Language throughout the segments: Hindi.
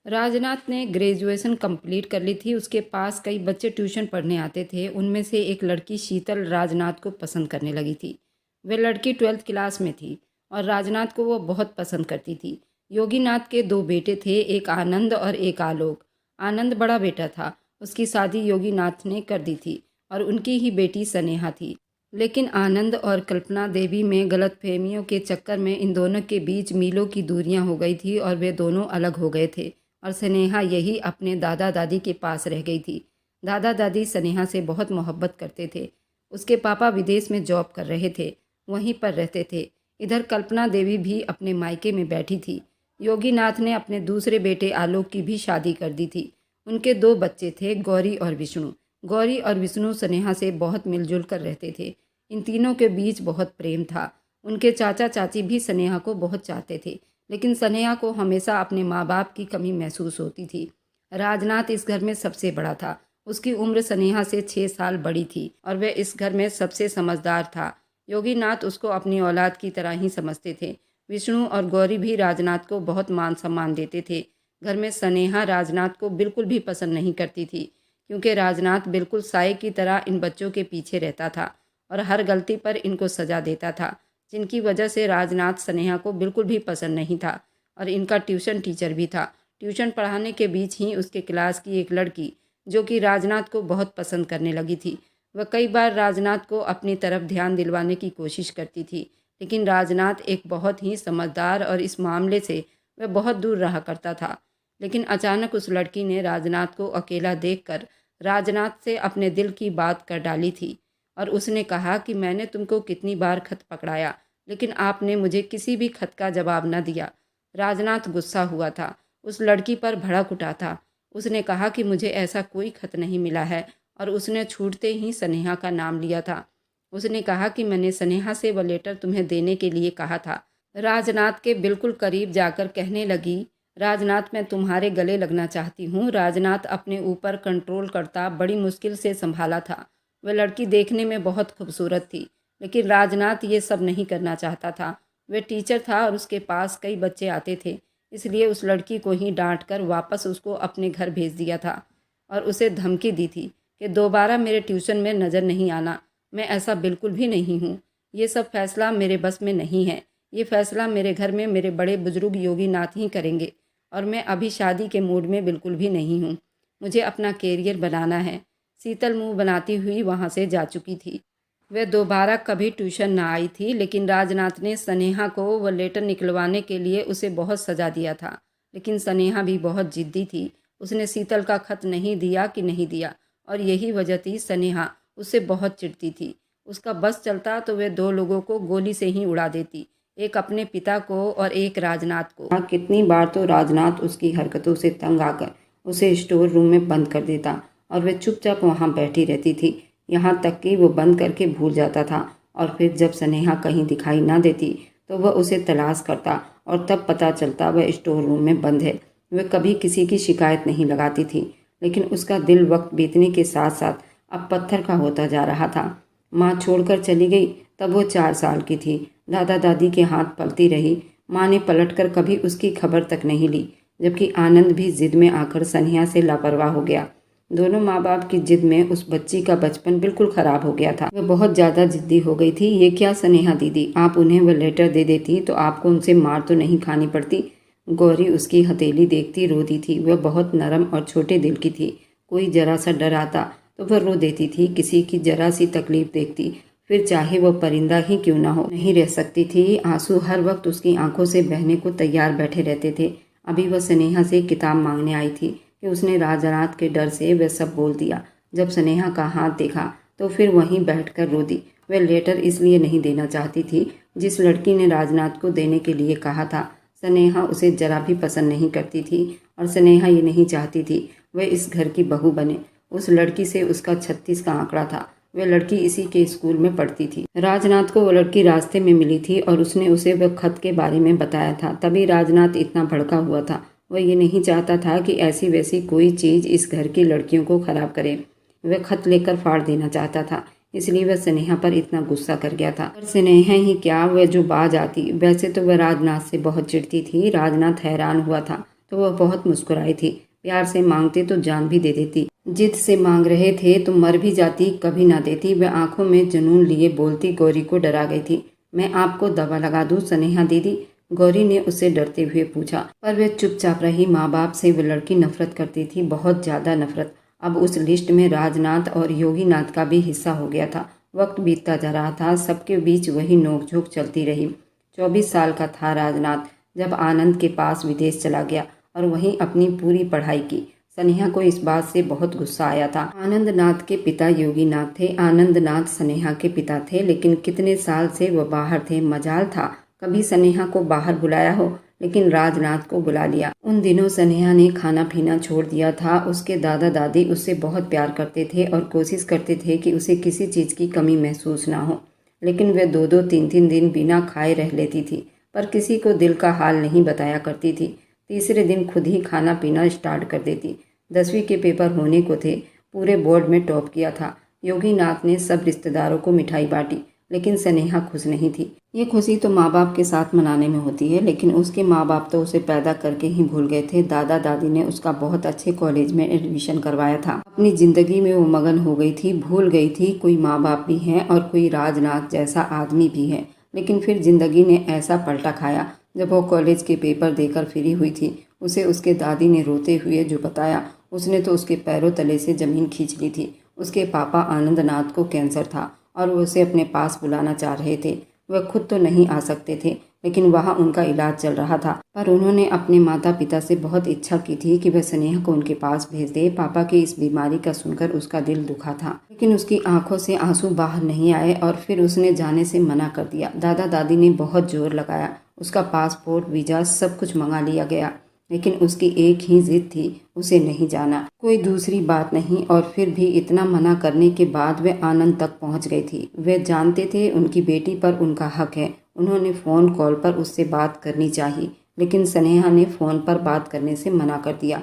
राजनाथ ने ग्रेजुएशन कंप्लीट कर ली थी। उसके पास कई बच्चे ट्यूशन पढ़ने आते थे। उनमें से एक लड़की शीतल राजनाथ को पसंद करने लगी थी। वह लड़की 12th क्लास में थी और राजनाथ को वो बहुत पसंद करती थी। योगीनाथ के 2 बेटे थे, एक आनंद और एक आलोक। आनंद बड़ा बेटा था। उसकी शादी योगीनाथ ने कर दी थी और उनकी ही बेटी स्नेहा थी। लेकिन आनंद और कल्पना देवी में गलतफहमियों के चक्कर में इन दोनों के बीच मीलों की दूरियां हो गई थी और वे दोनों अलग हो गए थे और स्नेहा यही अपने दादा दादी के पास रह गई थी। दादा दादी स्नेहा से बहुत मोहब्बत करते थे। उसके पापा विदेश में जॉब कर रहे थे, वहीं पर रहते थे। इधर कल्पना देवी भी अपने मायके में बैठी थी। योगीनाथ ने अपने दूसरे बेटे आलोक की भी शादी कर दी थी। उनके 2 बच्चे थे, गौरी और विष्णु। गौरी और विष्णु स्नेहा से बहुत मिलजुल कर रहते थे। इन तीनों के बीच बहुत प्रेम था। उनके चाचा चाची भी स्नेहा को बहुत चाहते थे, लेकिन स्नेहा को हमेशा अपने माँ बाप की कमी महसूस होती थी। राजनाथ इस घर में सबसे बड़ा था। उसकी उम्र स्नेहा से 6 साल बड़ी थी और वह इस घर में सबसे समझदार था। योगीनाथ उसको अपनी औलाद की तरह ही समझते थे। विष्णु और गौरी भी राजनाथ को बहुत मान सम्मान देते थे। घर में स्नेहा राजनाथ को बिल्कुल भी पसंद नहीं करती थी, क्योंकि राजनाथ बिल्कुल साए की तरह इन बच्चों के पीछे रहता था और हर गलती पर इनको सजा देता था, जिनकी वजह से राजनाथ स्नेहा को बिल्कुल भी पसंद नहीं था। और इनका ट्यूशन टीचर भी था। ट्यूशन पढ़ाने के बीच ही उसके क्लास की एक लड़की, जो कि राजनाथ को बहुत पसंद करने लगी थी, वह कई बार राजनाथ को अपनी तरफ ध्यान दिलवाने की कोशिश करती थी, लेकिन राजनाथ एक बहुत ही समझदार और इस मामले से वह बहुत दूर रहा करता था। लेकिन अचानक उस लड़की ने राजनाथ को अकेला देखकर राजनाथ से अपने दिल की बात कर डाली थी और उसने कहा कि मैंने तुमको कितनी बार खत पकड़ाया, लेकिन आपने मुझे किसी भी खत का जवाब न दिया। राजनाथ गुस्सा हुआ था, उस लड़की पर भड़क उठा था। उसने कहा कि मुझे ऐसा कोई खत नहीं मिला है और उसने छूटते ही स्नेहा का नाम लिया था। उसने कहा कि मैंने स्नेहा से वह लेटर तुम्हें देने के लिए कहा था। राजनाथ के बिल्कुल करीब जाकर कहने लगी, राजनाथ, मैं तुम्हारे गले लगना चाहती हूँ। राजनाथ अपने ऊपर कंट्रोल करता बड़ी मुश्किल से संभाला था। वह लड़की देखने में बहुत खूबसूरत थी, लेकिन राजनाथ ये सब नहीं करना चाहता था। वह टीचर था और उसके पास कई बच्चे आते थे, इसलिए उस लड़की को ही डांट कर वापस उसको अपने घर भेज दिया था और उसे धमकी दी थी कि दोबारा मेरे ट्यूशन में नज़र नहीं आना। मैं ऐसा बिल्कुल भी नहीं हूँ। ये सब फैसला मेरे बस में नहीं है। ये फैसला मेरे घर में मेरे बड़े बुजुर्ग योगीनाथ ही करेंगे और मैं अभी शादी के मूड में बिल्कुल भी नहीं हूँ। मुझे अपना कैरियर बनाना है। शीतल मुंह बनाती हुई वहाँ से जा चुकी थी। वह दोबारा कभी ट्यूशन ना आई थी, लेकिन राजनाथ ने स्नेहा को वह लेटर निकलवाने के लिए उसे बहुत सजा दिया था। लेकिन स्नेहा भी बहुत जिद्दी थी। उसने शीतल का खत नहीं दिया कि नहीं दिया, और यही वजह थी स्नेहा उससे बहुत चिढ़ती थी। उसका बस चलता तो वह 2 लोगों को गोली से ही उड़ा देती, एक अपने पिता को और एक राजनाथ को। कितनी बार तो राजनाथ उसकी हरकतों से तंग आकर उसे स्टोर रूम में बंद कर देता और वह चुपचाप वहाँ बैठी रहती थी, यहाँ तक कि वो बंद करके भूल जाता था। और फिर जब स्नेहा कहीं दिखाई ना देती तो वह उसे तलाश करता और तब पता चलता वह स्टोर रूम में बंद है। वह कभी किसी की शिकायत नहीं लगाती थी, लेकिन उसका दिल वक्त बीतने के साथ साथ अब पत्थर का होता जा रहा था। माँ छोड़कर चली गई तब वो 4 साल की थी। दादा दादी के हाथ पलती रही। माँ ने पलटकर कभी उसकी खबर तक नहीं ली, जबकि आनंद भी जिद में आकर स्नेहा से लापरवाह हो गया। दोनों माँ बाप की जिद में उस बच्ची का बचपन बिल्कुल खराब हो गया था। वह बहुत ज़्यादा जिद्दी हो गई थी। ये क्या स्नेहा दीदी, आप उन्हें वह लेटर दे देती तो आपको उनसे मार तो नहीं खानी पड़ती। गौरी उसकी हथेली देखती रोती थी। वह बहुत नरम और छोटे दिल की थी। कोई जरा सा डर आता तो वह रो देती थी। किसी की जरा सी तकलीफ देखती, फिर चाहे वह परिंदा ही क्यों ना हो, नहीं रह सकती थी। आंसू हर वक्त उसकी आंखों से बहने को तैयार बैठे रहते थे। अभी वह स्नेहा से किताब मांगने आई थी कि उसने राजनाथ के डर से वह सब बोल दिया। जब स्नेहा का हाथ देखा तो फिर वहीं बैठकर रो दी। वह लेटर इसलिए नहीं देना चाहती थी जिस लड़की ने राजनाथ को देने के लिए कहा था। स्नेहा उसे जरा भी पसंद नहीं करती थी और स्नेहा ये नहीं चाहती थी वह इस घर की बहू बने। उस लड़की से उसका 36 का आंकड़ा था। वह लड़की इसी के स्कूल में पढ़ती थी। राजनाथ को वह लड़की रास्ते में मिली थी और उसने उसे वह खत के बारे में बताया था। तभी राजनाथ इतना भड़का हुआ था। वह ये नहीं चाहता था कि ऐसी वैसी कोई चीज़ इस घर की लड़कियों को खराब करे। वह खत लेकर फाड़ देना चाहता था, इसलिए वह स्नेहा पर इतना गुस्सा कर गया था। पर स्नेहा ही क्या, वह जो बाज आती। वैसे तो वह राजनाथ से बहुत चिढ़ती थी। राजनाथ हैरान हुआ था। तो वह बहुत मुस्कुराई थी। प्यार से मांगते तो जान भी दे देती, जिद से मांग रहे थे तो मर भी जाती, कभी ना देती। वह आंखों में जुनून लिए बोलती गौरी को डरा गई थी। मैं आपको दवा लगा दूं स्नेहा दीदी? गौरी ने उससे डरते हुए पूछा, पर वह चुपचाप रही। माँ बाप से वह लड़की नफरत करती थी, बहुत ज्यादा नफरत। अब उस लिस्ट में राजनाथ और योगीनाथ का भी हिस्सा हो गया था। वक्त बीतता जा रहा था, सबके बीच वही नोकझोंक चलती रही। 24 साल का था राजनाथ जब आनंद के पास विदेश चला गया और वहीं अपनी पूरी पढ़ाई की। स्नेहा को इस बात से बहुत गुस्सा आया था। आनंद नाथ के पिता योगीनाथ थे, आनंद नाथ स्नेहा के पिता थे, लेकिन कितने साल से वह बाहर थे। मजाल था कभी स्नेहा को बाहर बुलाया हो, लेकिन राजनाथ को बुला लिया। उन दिनों स्नेहा ने खाना पीना छोड़ दिया था। उसके दादा दादी उससे बहुत प्यार करते थे और कोशिश करते थे कि उसे किसी चीज़ की कमी महसूस ना हो, लेकिन वह 2-2 3-3 दिन बिना खाए रह लेती थी, पर किसी को दिल का हाल नहीं बताया करती थी। तीसरे दिन खुद ही खाना पीना स्टार्ट कर देती। 10वीं के पेपर होने को थे, पूरे बोर्ड में टॉप किया था। योगीनाथ ने सब रिश्तेदारों को मिठाई बांटी, लेकिन स्नेहा खुश नहीं थी। ये खुशी तो माँ बाप के साथ मनाने में होती है, लेकिन उसके माँ बाप तो उसे पैदा करके ही भूल गए थे। दादा दादी ने उसका बहुत अच्छे कॉलेज में एडमिशन करवाया था। अपनी जिंदगी में वो मगन हो गई थी, भूल गई थी कोई माँ बाप भी हैं और कोई राजनाथ जैसा आदमी भी है। लेकिन फिर जिंदगी ने ऐसा पलटा खाया। जब वो कॉलेज के पेपर देकर फ्री हुई थी, उसे उसके दादी ने रोते हुए जो बताया, उसने तो उसके पैरों तले से जमीन खींच ली थी। उसके पापा आनंद नाथ को कैंसर था और वो उसे अपने पास बुलाना चाह रहे थे। वह खुद तो नहीं आ सकते थे, लेकिन वहाँ उनका इलाज चल रहा था। पर उन्होंने अपने माता पिता से बहुत इच्छा की थी कि वह स्नेहा को उनके पास भेज दे। पापा की इस बीमारी का सुनकर उसका दिल दुखा था, लेकिन उसकी आंखों से आंसू बाहर नहीं आए और फिर उसने जाने से मना कर दिया। दादा दादी ने बहुत जोर लगाया, उसका पासपोर्ट वीजा सब कुछ मंगा लिया गया, लेकिन उसकी एक ही जिद थी, उसे नहीं जाना, कोई दूसरी बात नहीं। और फिर भी इतना मना करने के बाद वे आनंद तक पहुंच गई थी। वे जानते थे उनकी बेटी पर उनका हक है। उन्होंने फ़ोन कॉल पर उससे बात करनी चाहिए, लेकिन स्नेहा ने फ़ोन पर बात करने से मना कर दिया।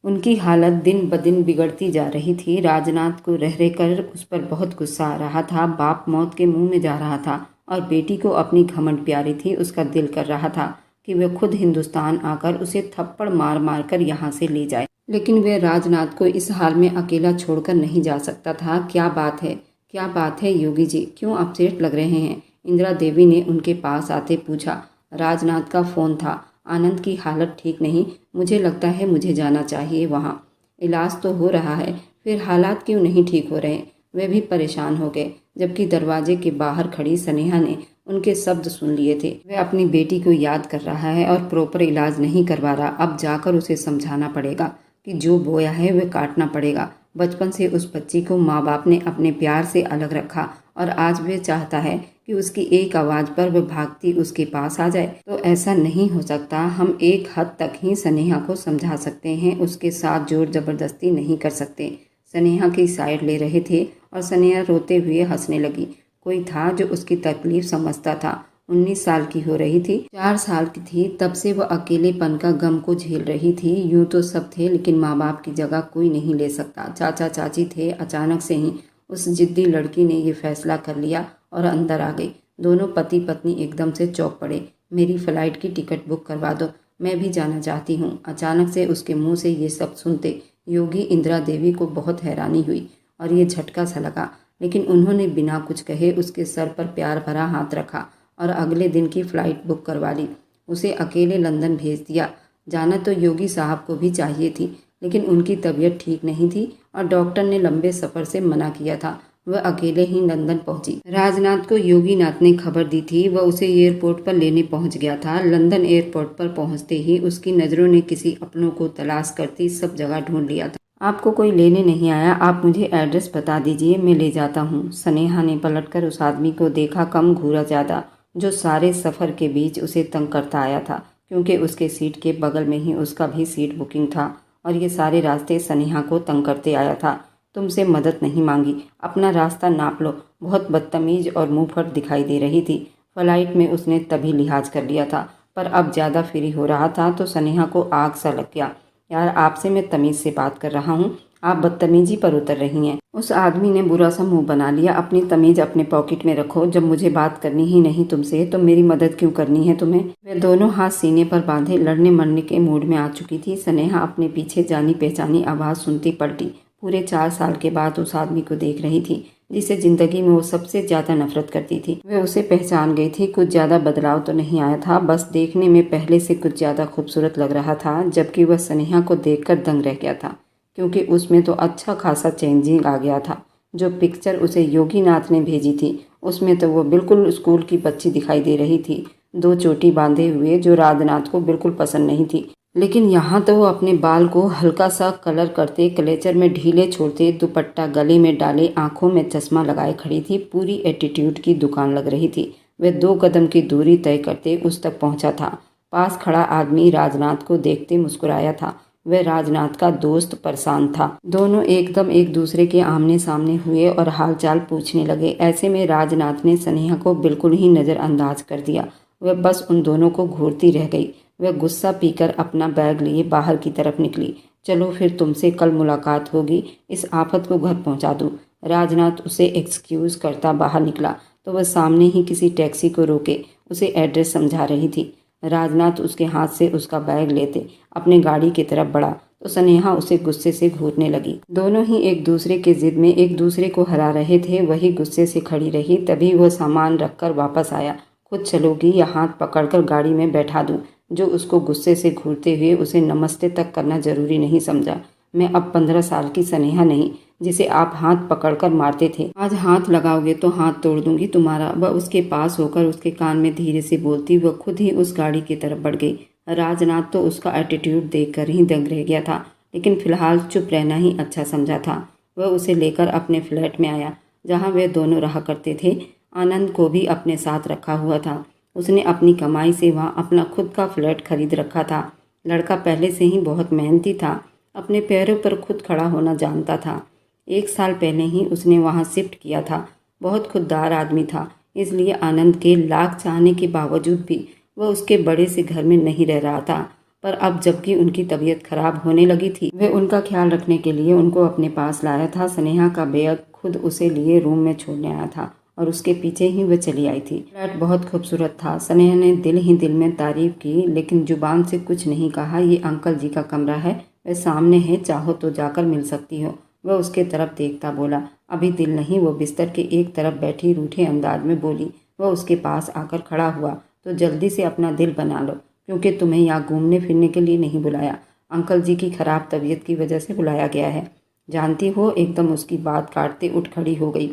उनकी हालत दिन ब दिन बिगड़ती जा रही थी। राजनाथ को रह रहकर उस पर बहुत गुस्सा आ रहा था। बाप मौत के मुंह में जा रहा था और बेटी को अपनी घमंड प्यारी थी। उसका दिल कर रहा था कि वह खुद हिंदुस्तान आकर उसे थप्पड़ मार मार कर यहाँ से ले जाए, लेकिन वह राजनाथ को इस हाल में अकेला छोड़कर नहीं जा सकता था। क्या बात है योगी जी, क्यों अपसेट लग रहे हैं? इंदिरा देवी ने उनके पास आते पूछा। राजनाथ का फ़ोन था। आनंद की हालत ठीक नहीं, मुझे लगता है मुझे जाना चाहिए वहाँ। इलाज तो हो रहा है, फिर हालात क्यों नहीं ठीक हो रहे? वे भी परेशान हो गए, जबकि दरवाजे के बाहर खड़ी स्नेहा ने उनके शब्द सुन लिए थे। वह अपनी बेटी को याद कर रहा है और प्रॉपर इलाज नहीं करवा रहा। अब जाकर उसे समझाना पड़ेगा कि जो बोया है वह काटना पड़ेगा। बचपन से उस बच्ची को माँ बाप ने अपने प्यार से अलग रखा और आज वह चाहता है कि उसकी एक आवाज़ पर वह भागती उसके पास आ जाए। तो ऐसा नहीं हो सकता। हम एक हद तक ही स्नेहा को समझा सकते हैं, उसके साथ जोर जबरदस्ती नहीं कर सकते। स्नेहा की साइड ले रहे थे और स्नेहा रोते हुए हंसने लगी। कोई था जो उसकी तकलीफ समझता था। 19 साल की हो रही थी, 4 साल की थी तब से वह अकेलेपन का गम को झेल रही थी। यूं तो सब थे, लेकिन माँ बाप की जगह कोई नहीं ले सकता। चाचा चाची थे। अचानक से ही उस जिद्दी लड़की ने ये फैसला कर लिया और अंदर आ गई। दोनों पति पत्नी एकदम से चौंक पड़े। मेरी फ्लाइट की टिकट बुक करवा दो, मैं भी जाना चाहती हूँ। अचानक से उसके मुंह से ये सब सुनते योगी इंदिरा देवी को बहुत हैरानी हुई और ये झटका सा लगा, लेकिन उन्होंने बिना कुछ कहे उसके सर पर प्यार भरा हाथ रखा और अगले दिन की फ़्लाइट बुक करवा ली। उसे अकेले लंदन भेज दिया। जाना तो योगी साहब को भी चाहिए थी, लेकिन उनकी तबीयत ठीक नहीं थी और डॉक्टर ने लंबे सफ़र से मना किया था। वह अकेले ही लंदन पहुंची। राजनाथ को योगीनाथ ने खबर दी थी। वह उसे एयरपोर्ट पर लेने पहुंच गया था। लंदन एयरपोर्ट पर पहुंचते ही उसकी नज़रों ने किसी अपनों को तलाश करती सब जगह ढूंढ लिया था। आपको कोई लेने नहीं आया, आप मुझे एड्रेस बता दीजिए, मैं ले जाता हूँ। स्नेहा ने पलटकर उस आदमी को देखा, कम घूरा ज़्यादा, जो सारे सफ़र के बीच उसे तंग करता आया था, क्योंकि उसके सीट के बगल में ही उसका भी सीट बुकिंग था और ये सारे रास्ते स्नेहा को तंग करते आया था। तुमसे मदद नहीं मांगी, अपना रास्ता नाप लो। बहुत बदतमीज और मुंहफट दिखाई दे रही थी। फ्लाइट में उसने तभी लिहाज कर लिया था, पर अब ज़्यादा फ्री हो रहा था तो स्नेहा को आग सा लग गया। यार, आपसे मैं तमीज़ से बात कर रहा हूँ, आप बदतमीजी पर उतर रही हैं। उस आदमी ने बुरा सा मुंह बना लिया। अपनी तमीज अपने पॉकेट में रखो। जब मुझे बात करनी ही नहीं तुमसे तो मेरी मदद क्यों करनी है तुम्हें? वे दोनों हाथ सीने पर बांधे लड़ने मरने के मूड में आ चुकी थी। स्नेहा अपने पीछे जानी पहचानी आवाज़ सुनती पलटी। पूरे 4 साल के बाद उस आदमी को देख रही थी जिसे जिंदगी में वो सबसे ज़्यादा नफरत करती थी। वे उसे पहचान गई थी। कुछ ज़्यादा बदलाव तो नहीं आया था, बस देखने में पहले से कुछ ज़्यादा खूबसूरत लग रहा था। जबकि वह स्नेहा को देखकर दंग रह गया था, क्योंकि उसमें तो अच्छा खासा चेंजिंग आ गया था। जो पिक्चर उसे योगीनाथ ने भेजी थी उसमें तो वो बिल्कुल स्कूल की बच्ची दिखाई दे रही थी, 2 चोटी बांधे हुए, जो राजनाथ को बिल्कुल पसंद नहीं थी। लेकिन यहाँ तो वो अपने बाल को हल्का सा कलर करते, क्लेचर में ढीले छोड़ते, दुपट्टा गले में डाले, आंखों में चश्मा लगाए खड़ी थी। पूरी एटीट्यूड की दुकान लग रही थी। वह 2 कदम की दूरी तय करते उस तक पहुंचा था। पास खड़ा आदमी राजनाथ को देखते मुस्कुराया था। वह राजनाथ का दोस्त प्रशांत था। दोनों एकदम एक दूसरे के आमने सामने हुए और हालचाल पूछने लगे। ऐसे में राजनाथ ने स्नेहा को बिल्कुल ही नज़रअंदाज कर दिया। वह बस उन दोनों को घूरती रह गई। वह गुस्सा पीकर अपना बैग लिए बाहर की तरफ निकली। चलो फिर तुमसे कल मुलाकात होगी, इस आफत को घर पहुंचा दूं। राजनाथ उसे एक्सक्यूज़ करता बाहर निकला तो वह सामने ही किसी टैक्सी को रोके उसे एड्रेस समझा रही थी। राजनाथ उसके हाथ से उसका बैग लेते अपने गाड़ी की तरफ बढ़ा तो स्नेहा उसे गुस्से से घूरने लगी। दोनों ही एक दूसरे के जिद में एक दूसरे को हरा रहे थे। वही गुस्से से खड़ी रही। तभी वह सामान रखकर वापस आया। खुद चलोगी या हाथ पकड़कर गाड़ी में बैठा दूं? जो उसको गुस्से से घूरते हुए उसे नमस्ते तक करना जरूरी नहीं समझा। मैं अब 15 साल की स्नेहा नहीं जिसे आप हाथ पकड़कर मारते थे। आज हाथ लगाओगे तो हाथ तोड़ दूंगी तुम्हारा। वह उसके पास होकर उसके कान में धीरे से बोलती वह खुद ही उस गाड़ी की तरफ बढ़ गई। राजनाथ तो उसका एटीट्यूड देखकर ही दंग रह गया था, लेकिन फिलहाल चुप रहना ही अच्छा समझा था। वह उसे लेकर अपने फ्लैट में आया जहाँ वे दोनों रहा करते थे। आनंद को भी अपने साथ रखा हुआ था। उसने अपनी कमाई से वहाँ अपना खुद का फ्लैट खरीद रखा था। लड़का पहले से ही बहुत मेहनती था, अपने पैरों पर खुद खड़ा होना जानता था। 1 साल पहले ही उसने वहाँ शिफ्ट किया था। बहुत खुददार आदमी था, इसलिए आनंद के लाख चाहने के बावजूद भी वह उसके बड़े से घर में नहीं रह रहा था। पर अब जबकि उनकी तबीयत खराब होने लगी थी, वह उनका ख्याल रखने के लिए उनको अपने पास लाया था। स्नेहा का बैग खुद उसे लिए रूम में छोड़ने आया था और उसके पीछे ही वह चली आई थी। फ्लैट बहुत खूबसूरत था। स्नेहा ने दिल ही दिल में तारीफ की, लेकिन जुबान से कुछ नहीं कहा। ये अंकल जी का कमरा है, वह सामने है, चाहो तो जाकर मिल सकती हो। वह उसके तरफ देखता बोला, अभी दिल नहीं। वो बिस्तर के एक तरफ बैठी रूठे अंदाज में बोली। वह उसके पास आकर खड़ा हुआ, तो जल्दी से अपना दिल बना लो, क्योंकि तुम्हें यहाँ घूमने फिरने के लिए नहीं बुलाया, अंकल जी की खराब तबीयत की वजह से बुलाया गया है, जानती हो। एकदम उसकी बात काटते उठ खड़ी हो गई।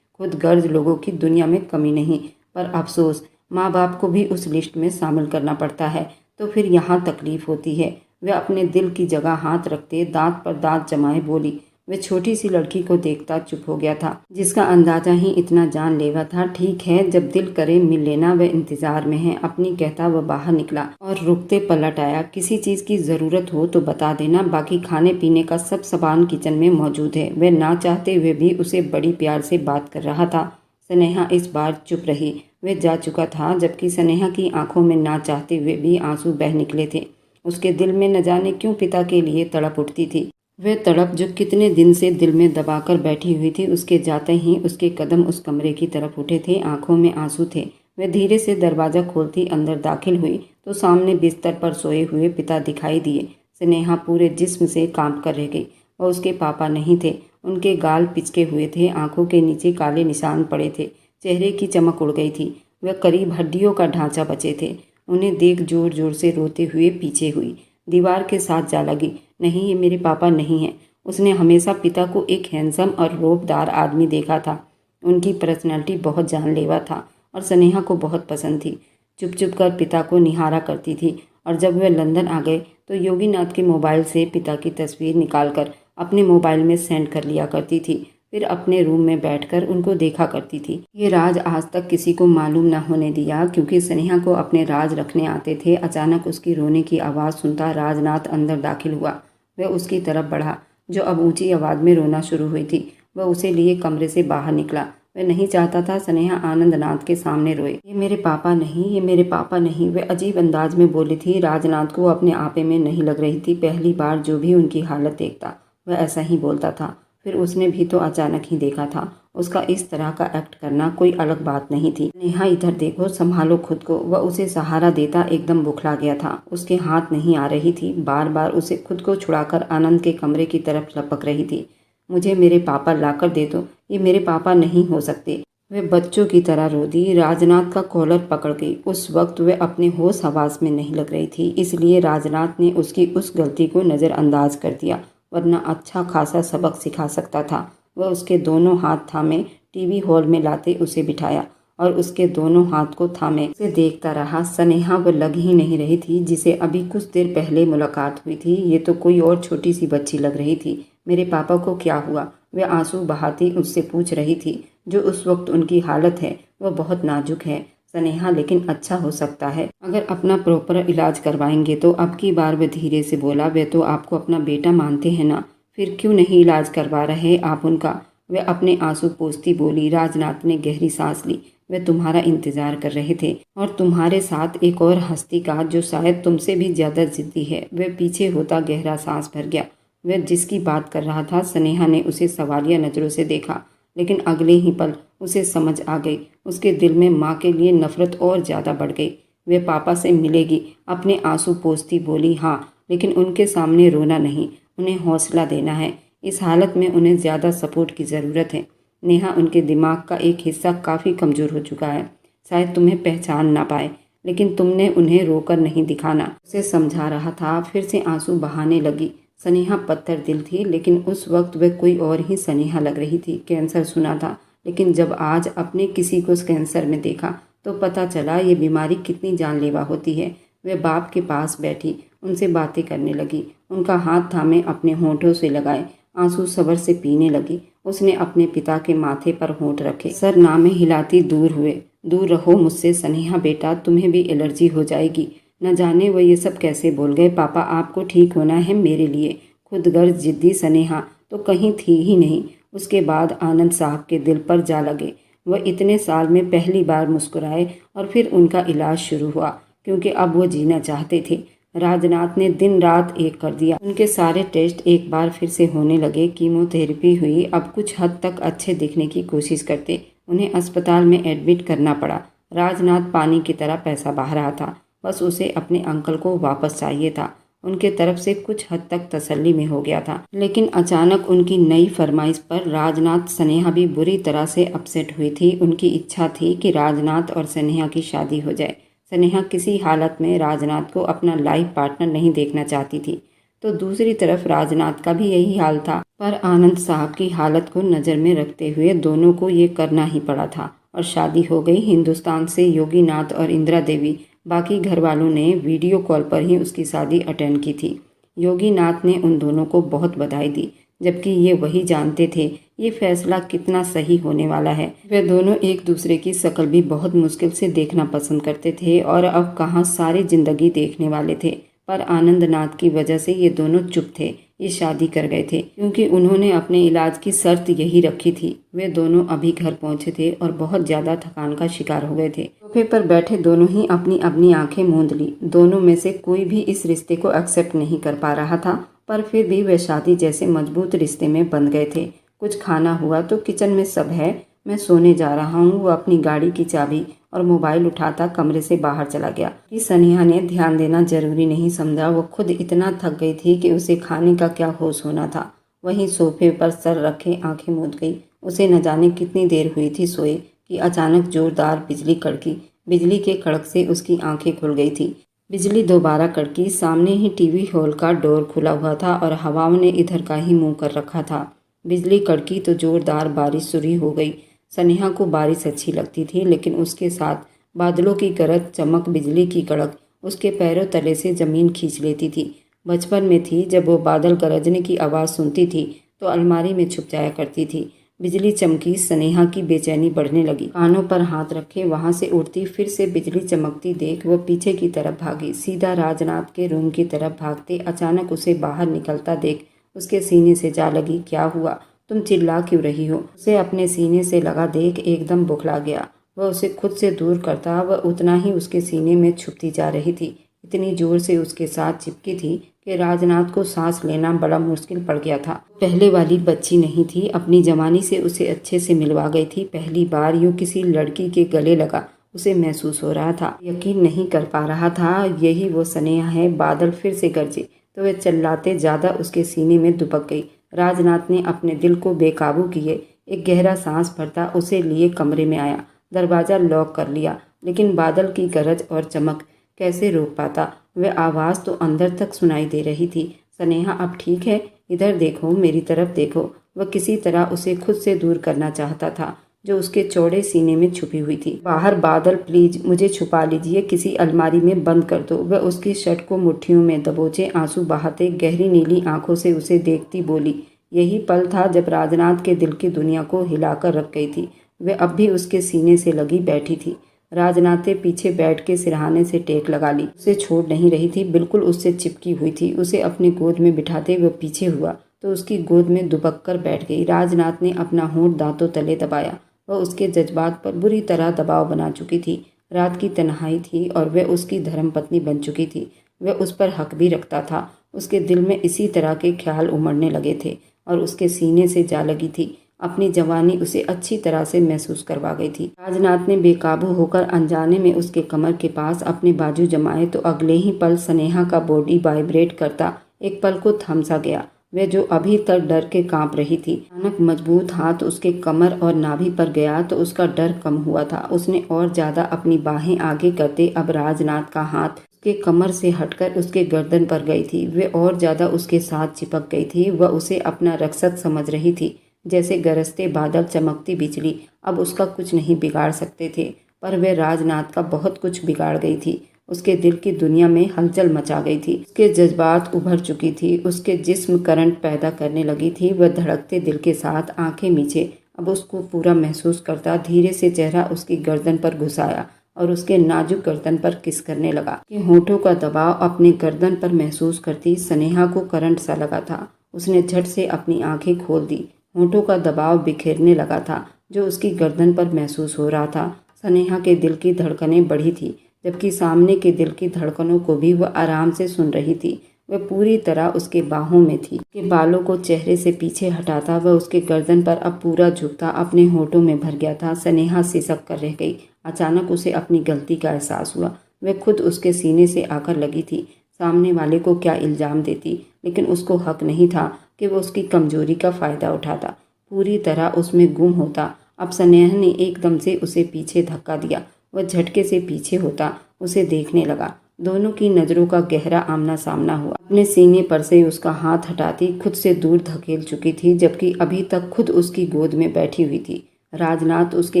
खुद गर्ज लोगों की दुनिया में कमी नहीं, पर अफसोस माँ बाप को भी उस लिस्ट में शामिल करना पड़ता है, तो फिर यहाँ तकलीफ होती है। वह अपने दिल की जगह हाथ रखते दांत पर दांत जमाए बोली। वह छोटी सी लड़की को देखता चुप हो गया था, जिसका अंदाजा ही इतना जानलेवा था। ठीक है, जब दिल करे मिल लेना, वह इंतजार में है, अपनी कहता वह बाहर निकला और रुकते पलट आया। किसी चीज़ की ज़रूरत हो तो बता देना, बाकी खाने पीने का सब सामान किचन में मौजूद है। वह ना चाहते हुए भी उसे बड़ी प्यार से बात कर रहा था। स्नेहा इस बार चुप रही। वह जा चुका था, जबकि स्नेहा की आंखों में ना चाहते हुए भी आंसू बह निकले थे। उसके दिल में न जाने क्यों पिता के लिए तड़प उठती थी। वह तड़प जो कितने दिन से दिल में दबाकर बैठी हुई थी। उसके जाते ही उसके कदम उस कमरे की तरफ उठे थे, आंखों में आंसू थे। वह धीरे से दरवाज़ा खोलती अंदर दाखिल हुई तो सामने बिस्तर पर सोए हुए पिता दिखाई दिए। स्नेहा पूरे जिस्म से कांप कर रह गई। वह उसके पापा नहीं थे। उनके गाल पिचके हुए थे, आंखों के नीचे काले निशान पड़े थे, चेहरे की चमक उड़ गई थी। वह करीब हड्डियों का ढांचा बचे थे। उन्हें देख जोर जोर से रोते हुए पीछे हुई, दीवार के साथ जा लगी। नहीं, ये मेरे पापा नहीं हैं। उसने हमेशा पिता को एक हैंडसम और रौबदार आदमी देखा था। उनकी पर्सनैलिटी बहुत जानलेवा था और स्नेहा को बहुत पसंद थी। चुप चुप कर पिता को निहारा करती थी, और जब वह लंदन आ गए तो योगीनाथ के मोबाइल से पिता की तस्वीर निकालकर अपने मोबाइल में सेंड कर लिया करती थी। फिर अपने रूम में बैठकर उनको देखा करती थी। ये राज आज तक किसी को मालूम न होने दिया, क्योंकि स्नेहा को अपने राज रखने आते थे। अचानक उसकी रोने की आवाज़ सुनता राजनाथ अंदर दाखिल हुआ। वह उसकी तरफ बढ़ा, जो अब ऊंची आवाज़ में रोना शुरू हुई थी। वह उसे लिए कमरे से बाहर निकला। वह नहीं चाहता था स्नेहा आनंदनाथ के सामने रोए। ये मेरे पापा नहीं, ये मेरे पापा नहीं, वह अजीब अंदाज में बोली थी। राजनाथ को अपने आपे में नहीं लग रही थी। पहली बार जो भी उनकी हालत देखता वह ऐसा ही बोलता था। फिर उसने भी तो अचानक ही देखा था। उसका इस तरह का एक्ट करना कोई अलग बात नहीं थी। नेहा इधर देखो, संभालो खुद को। वह उसे सहारा देता एकदम बुखला गया था। उसके हाथ नहीं आ रही थी। बार बार उसे खुद को छुड़ाकर आनंद के कमरे की तरफ लपक रही थी। मुझे मेरे पापा लाकर दे दो, ये मेरे पापा नहीं हो सकते। वह बच्चों की तरह रो दी। राजनाथ का कॉलर पकड़ गई। उस वक्त वह अपने होश हवास में नहीं लग रही थी, इसलिए राजनाथ ने उसकी उस गलती को नज़रअंदाज कर दिया, वरना अच्छा खासा सबक सिखा सकता था। वह उसके दोनों हाथ थामे टीवी हॉल में लाते उसे बिठाया और उसके दोनों हाथ को थामे उसे देखता रहा। स्नेहा वो लग ही नहीं रही थी जिसे अभी कुछ देर पहले मुलाकात हुई थी। ये तो कोई और छोटी सी बच्ची लग रही थी। मेरे पापा को क्या हुआ? वह आंसू बहाती उससे पूछ रही थी। जो उस वक्त उनकी हालत है वह बहुत नाजुक है स्नेहा, लेकिन अच्छा हो सकता है अगर अपना प्रॉपर इलाज करवाएंगे तो। अब की बार वह धीरे से बोला, वे तो आपको अपना बेटा मानते हैं ना, फिर क्यों नहीं इलाज करवा रहे आप उनका? वह अपने आंसू पोंछती बोली। राजनाथ ने गहरी सांस ली। वे तुम्हारा इंतजार कर रहे थे, और तुम्हारे साथ एक और हस्ती का जो शायद तुमसे भी ज्यादा जिद्दी है। वह पीछे होता गहरा सांस भर गया। वह जिसकी बात कर रहा था, स्नेहा ने उसे सवालिया नजरों से देखा, लेकिन अगले ही पल उसे समझ आ गई। उसके दिल में माँ के लिए नफरत और ज़्यादा बढ़ गई। वे पापा से मिलेगी, अपने आंसू पोंछती बोली। हाँ, लेकिन उनके सामने रोना नहीं, उन्हें हौसला देना है। इस हालत में उन्हें ज़्यादा सपोर्ट की ज़रूरत है। नेहा, उनके दिमाग का एक हिस्सा काफ़ी कमज़ोर हो चुका है, शायद तुम्हें पहचान ना पाए, लेकिन तुमने उन्हें रोकर नहीं दिखाना, उसे समझा रहा था। फिर से आंसू बहाने लगी। स्नेहा पत्थर दिल थी, लेकिन उस वक्त वह कोई और ही स्नेहा लग रही थी। कैंसर सुना था, लेकिन जब आज अपने किसी को कैंसर में देखा तो पता चला ये बीमारी कितनी जानलेवा होती है। वह बाप के पास बैठी उनसे बातें करने लगी, उनका हाथ थामे अपने होंठों से लगाए, आंसू सब्र से पीने लगी। उसने अपने पिता के माथे पर होंठ रखे, सर नामे हिलाती दूर हुए। दूर रहो मुझसे स्नेहा बेटा, तुम्हें भी एलर्जी हो जाएगी। न जाने वो ये सब कैसे बोल गए। पापा, आपको ठीक होना है मेरे लिए। खुदगर्ज जिद्दी स्नेहा तो कहीं थी ही नहीं। उसके बाद आनंद साहब के दिल पर जा लगे। वह इतने साल में पहली बार मुस्कुराए और फिर उनका इलाज शुरू हुआ, क्योंकि अब वो जीना चाहते थे। राजनाथ ने दिन रात एक कर दिया। उनके सारे टेस्ट एक बार फिर से होने लगे। कीमोथेरेपी हुई। अब कुछ हद तक अच्छे दिखने की कोशिश करते। उन्हें अस्पताल में एडमिट करना पड़ा। राजनाथ पानी की तरह पैसा बहा रहा था। बस उसे अपने अंकल को वापस चाहिए था। उनके तरफ से कुछ हद तक तसल्ली में हो गया था, लेकिन अचानक उनकी नई फरमाइश पर राजनाथ स्नेहा भी बुरी तरह से अपसेट हुई थी। उनकी इच्छा थी कि राजनाथ और स्नेहा की शादी हो जाए। स्नेहा किसी हालत में राजनाथ को अपना लाइफ पार्टनर नहीं देखना चाहती थी, तो दूसरी तरफ राजनाथ का भी यही हाल था। पर आनंद साहब की हालत को नज़र में रखते हुए दोनों को ये करना ही पड़ा था, और शादी हो गई। हिंदुस्तान से योगीनाथ और इंदिरा देवी, बाकी घर वालों ने वीडियो कॉल पर ही उसकी शादी अटेंड की थी। योगीनाथ ने उन दोनों को बहुत बधाई दी, जबकि ये वही जानते थे ये फैसला कितना सही होने वाला है। वे दोनों एक दूसरे की शक्ल भी बहुत मुश्किल से देखना पसंद करते थे, और अब कहाँ सारी जिंदगी देखने वाले थे। पर आनंदनाथ की वजह से ये दोनों चुप थे, ये शादी कर गए थे, क्योंकि उन्होंने अपने इलाज की शर्त यही रखी थी। वे दोनों अभी घर पहुंचे थे और बहुत ज्यादा थकान का शिकार हो गए थे। सोफे पर बैठे दोनों ही अपनी अपनी आंखें मूंद ली। दोनों में से कोई भी इस रिश्ते को एक्सेप्ट नहीं कर पा रहा था, पर फिर भी वे शादी जैसे मजबूत रिश्ते में बंध गए थे। कुछ खाना हुआ तो किचन में सब है, मैं सोने जा रहा हूँ। वो अपनी गाड़ी की चाबी और मोबाइल उठाता कमरे से बाहर चला गया। कि स्नेहा ने ध्यान देना जरूरी नहीं समझा। वो खुद इतना थक गई थी कि उसे खाने का क्या होश होना था। वहीं सोफे पर सर रखे आंखें मूंद गई। उसे न जाने कितनी देर हुई थी सोए कि अचानक जोरदार बिजली कड़की। बिजली के कड़क से उसकी आंखें खुल गई थी। बिजली दोबारा कड़की। सामने ही टीवी हॉल का डोर खुला हुआ था और हवाओं ने इधर का ही मुंह कर रखा था। बिजली कड़की तो जोरदार बारिश शुरू हो गई। स्नेहा को बारिश अच्छी लगती थी, लेकिन उसके साथ बादलों की गरज, चमक, बिजली की कड़क उसके पैरों तले से जमीन खींच लेती थी। बचपन में थी, जब वो बादल गरजने की आवाज़ सुनती थी तो अलमारी में छुप जाया करती थी। बिजली चमकी, स्नेहा की बेचैनी बढ़ने लगी। कानों पर हाथ रखे वहां से उठती, फिर से बिजली चमकती देख वो पीछे की तरफ भागी, सीधा राजनाथ के रूम की तरफ भागते। अचानक उसे बाहर निकलता देख उसके सीने से जा लगी। क्या हुआ? तुम चिल्ला क्यों रही हो? उसे अपने सीने से लगा देख एकदम बुखला गया। वह उसे खुद से दूर करता, वह उतना ही उसके सीने में छुपती जा रही थी। इतनी जोर से उसके साथ चिपकी थी कि राजनाथ को सांस लेना बड़ा मुश्किल पड़ गया था। पहले वाली बच्ची नहीं थी, अपनी जवानी से उसे अच्छे से मिलवा गई थी। पहली बार यूँ किसी लड़की के गले लगा उसे महसूस हो रहा था। यकीन नहीं कर पा रहा था यही वो स्नेहा है। बादल फिर से गरजे तो वे चिल्लाते ज़्यादा उसके सीने में दुबक गई। राजनाथ ने अपने दिल को बेकाबू किए एक गहरा सांस भरता उसे लिए कमरे में आया। दरवाज़ा लॉक कर लिया, लेकिन बादल की गरज और चमक कैसे रोक पाता। वह आवाज़ तो अंदर तक सुनाई दे रही थी, स्नेहा अब ठीक है, इधर देखो, मेरी तरफ देखो। वह किसी तरह उसे खुद से दूर करना चाहता था जो उसके चौड़े सीने में छुपी हुई थी। बाहर बादल, प्लीज मुझे छुपा लीजिए, किसी अलमारी में बंद कर दो। वह उसकी शर्ट को मुट्ठियों में दबोचे आंसू बहाते गहरी नीली आंखों से उसे देखती बोली। यही पल था जब राजनाथ के दिल की दुनिया को हिलाकर रख गई थी। वह अब भी उसके सीने से लगी बैठी थी। राजनाथ ने पीछे बैठ के सिरहाने से टेक लगा ली। उसे छोड़ नहीं रही थी, बिल्कुल उससे चिपकी हुई थी। उसे अपनी गोद में बिठाते वह पीछे हुआ तो उसकी गोद में दुबक कर बैठ गई। राजनाथ ने अपना होंठ दांतों तले दबाया। वह उसके जज्बात पर बुरी तरह दबाव बना चुकी थी। रात की तन्हाई थी और वह उसकी धर्मपत्नी बन चुकी थी। वह उस पर हक भी रखता था। उसके दिल में इसी तरह के ख्याल उमड़ने लगे थे और उसके सीने से जा लगी थी। अपनी जवानी उसे अच्छी तरह से महसूस करवा गई थी। राजनाथ ने बेकाबू होकर अनजाने में उसके कमर के पास अपने बाजू जमाए तो अगले ही पल स्नेहा का बॉडी वाइब्रेट करता एक पल को थम सा गया। वह जो अभी तक डर के कांप रही थी, अचानक मजबूत हाथ उसके कमर और नाभि पर गया तो उसका डर कम हुआ था। उसने और ज्यादा अपनी बाहें आगे करते अब राजनाथ का हाथ उसके कमर से हटकर उसके गर्दन पर गई थी। वह और ज्यादा उसके साथ चिपक गई थी। वह उसे अपना रक्षक समझ रही थी, जैसे गरजते बादल, चमकती बिजली अब उसका कुछ नहीं बिगाड़ सकते थे। पर वह राजनाथ का बहुत कुछ बिगाड़ गई थी। उसके दिल की दुनिया में हलचल मचा गई थी। उसके जज्बात उभर चुकी थी। उसके जिस्म करंट पैदा करने लगी थी। वह धड़कते दिल के साथ आंखें मीचे अब उसको पूरा महसूस करता धीरे से चेहरा उसकी गर्दन पर घुसाया और उसके नाजुक गर्दन पर किस करने लगा। कि होठों का दबाव अपने गर्दन पर महसूस करती स्नेहा को करंट सा लगा था। उसने झट से अपनी आंखें खोल दी। होठों का दबाव बिखेरने लगा था जो उसकी गर्दन पर महसूस हो रहा था। स्नेहा के दिल की धड़कनें बढ़ी थी, जबकि सामने के दिल की धड़कनों को भी वह आराम से सुन रही थी। वह पूरी तरह उसके बाहों में थी। उसके बालों को चेहरे से पीछे हटाता वह उसके गर्दन पर अब पूरा झुकता अपने होठों में भर गया था। स्नेहा सिसक कर रह गई। अचानक उसे अपनी गलती का एहसास हुआ। वह खुद उसके सीने से आकर लगी थी। सामने वाले को क्या इल्जाम देती, लेकिन उसको हक नहीं था कि वह उसकी कमजोरी का फायदा उठाता, पूरी तरह उसमें गुम होता। अब स्नेहा ने एकदम से उसे पीछे धक्का दिया। वह झटके से पीछे होता, उसे देखने लगा। दोनों की नज़रों का गहरा आमना सामना हुआ। अपने सीने पर से उसका हाथ हटाती खुद से दूर धकेल चुकी थी, जबकि अभी तक खुद उसकी गोद में बैठी हुई थी। राजनाथ उसके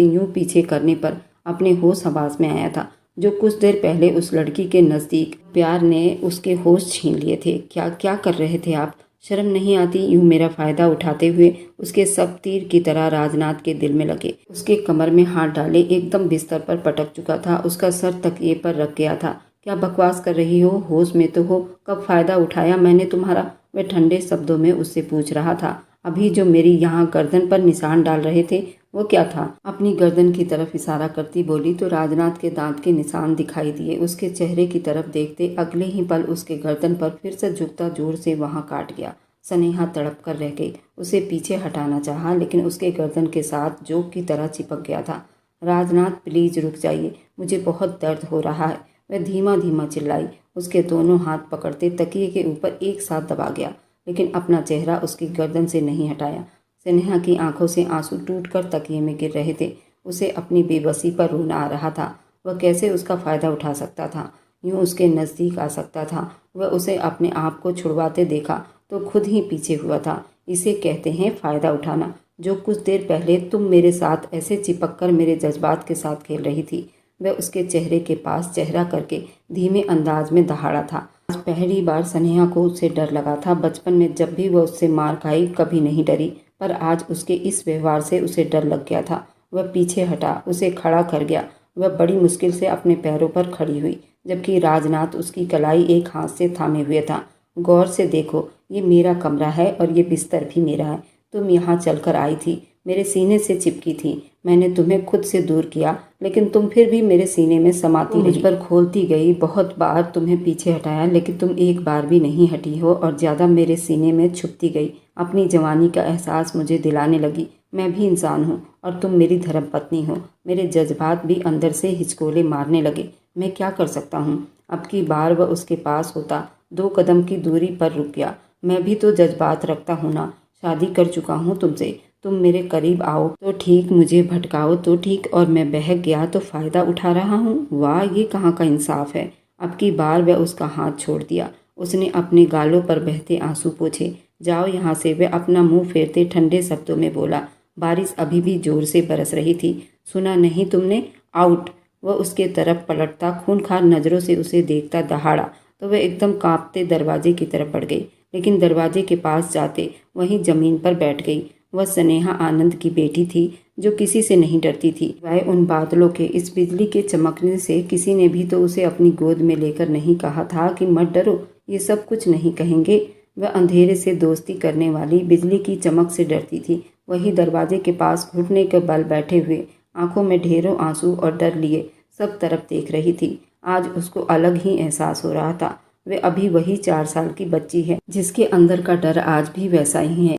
यूं पीछे करने पर अपने होश हवास में आया था, जो कुछ देर पहले उस लड़की के नज़दीक प्यार ने उसके होश छीन लिए थे। क्या क्या कर रहे थे आप? शर्म नहीं आती यूं मेरा फायदा उठाते हुए? उसके सब तीर की तरह राजनाथ के दिल में लगे। उसके कमर में हाथ डाले एकदम बिस्तर पर पटक चुका था। उसका सर तकिए पर रख गया था। क्या बकवास कर रही हो? होश में तो हो? कब फायदा उठाया मैंने तुम्हारा? वह ठंडे शब्दों में उससे पूछ रहा था। अभी जो मेरी यहाँ गर्दन पर निशान डाल रहे थे वो क्या था? अपनी गर्दन की तरफ इशारा करती बोली तो राजनाथ के दांत के निशान दिखाई दिए। उसके चेहरे की तरफ देखते अगले ही पल उसके गर्दन पर फिर से झुकता जोर से वहां काट गया। स्नेहा तड़प कर रह गई। उसे पीछे हटाना चाहा, लेकिन उसके गर्दन के साथ जोक की तरह चिपक गया था। राजनाथ प्लीज रुक जाइए, मुझे बहुत दर्द हो रहा है, वह धीमा धीमा चिल्लाई। उसके दोनों हाथ पकड़ते तकिए के ऊपर एक साथ दबा गया, लेकिन अपना चेहरा उसकी गर्दन से नहीं हटाया। स्नेहा की आंखों से आंसू टूटकर तकिए में गिर रहे थे। उसे अपनी बेबसी पर रोना आ रहा था। वह कैसे उसका फायदा उठा सकता था, यूं उसके नज़दीक आ सकता था? वह उसे अपने आप को छुड़वाते देखा तो खुद ही पीछे हुआ था। इसे कहते हैं फायदा उठाना। जो कुछ देर पहले तुम मेरे साथ ऐसे चिपक कर मेरे जज्बात के साथ खेल रही थी। वह उसके चेहरे के पास चेहरा करके धीमे अंदाज में दहाड़ा था। आज पहली बार स्नेहा को उससे डर लगा था। बचपन में जब भी वह उससे मार खाई कभी नहीं डरी, पर आज उसके इस व्यवहार से उसे डर लग गया था। वह पीछे हटा, उसे खड़ा कर गया। वह बड़ी मुश्किल से अपने पैरों पर खड़ी हुई, जबकि राजनाथ उसकी कलाई एक हाथ से थामे हुए था। गौर से देखो, ये मेरा कमरा है और ये बिस्तर भी मेरा है। तुम यहाँ चलकर आई थी, मेरे सीने से चिपकी थी। मैंने तुम्हें खुद से दूर किया, लेकिन तुम फिर भी मेरे सीने में समाती रही। मुझ पर खोलती गई, बहुत बार तुम्हें पीछे हटाया, लेकिन तुम एक बार भी नहीं हटी हो और ज़्यादा मेरे सीने में छुपती गई। अपनी जवानी का एहसास मुझे दिलाने लगी। मैं भी इंसान हूँ और तुम मेरी धर्मपत्नी हो। मेरे जज्बात भी अंदर से हिचकोले मारने लगे। मैं क्या कर सकता हूँ? अब की बार वह उसके पास होता, 2 कदम की दूरी पर रुक गया। मैं भी तो जज्बात रखता हूँ ना। शादी कर चुका हूँ तुमसे। तुम मेरे करीब आओ तो ठीक, मुझे भटकाओ तो ठीक, और मैं बहक गया तो फ़ायदा उठा रहा हूँ। वाह, ये कहाँ का इंसाफ है। अब की बार वह उसका हाथ छोड़ दिया। उसने अपने गालों पर बहते आंसू पोंछे। जाओ यहाँ से, वह अपना मुंह फेरते ठंडे शब्दों में बोला। बारिश अभी भी जोर से बरस रही थी। सुना नहीं तुमने? आउट। वह उसके तरफ पलटता, खूंखार नज़रों से उसे देखता दहाड़ा तो वह एकदम कांपते दरवाजे की तरफ बढ़ गई, लेकिन दरवाजे के पास जाते वहीं जमीन पर बैठ गई। वह स्नेहा आनंद की बेटी थी, जो किसी से नहीं डरती थी। वह उन बादलों के, इस बिजली के चमकने से किसी ने भी तो उसे अपनी गोद में लेकर नहीं कहा था कि मत डरो, ये सब कुछ नहीं कहेंगे। वह अंधेरे से दोस्ती करने वाली बिजली की चमक से डरती थी। वही दरवाजे के पास घुटने के बल बैठे हुए, आंखों में ढेरों आंसू और डर लिए सब तरफ देख रही थी। आज उसको अलग ही एहसास हो रहा था। वह अभी वही 4 साल की बच्ची है, जिसके अंदर का डर आज भी वैसा ही है।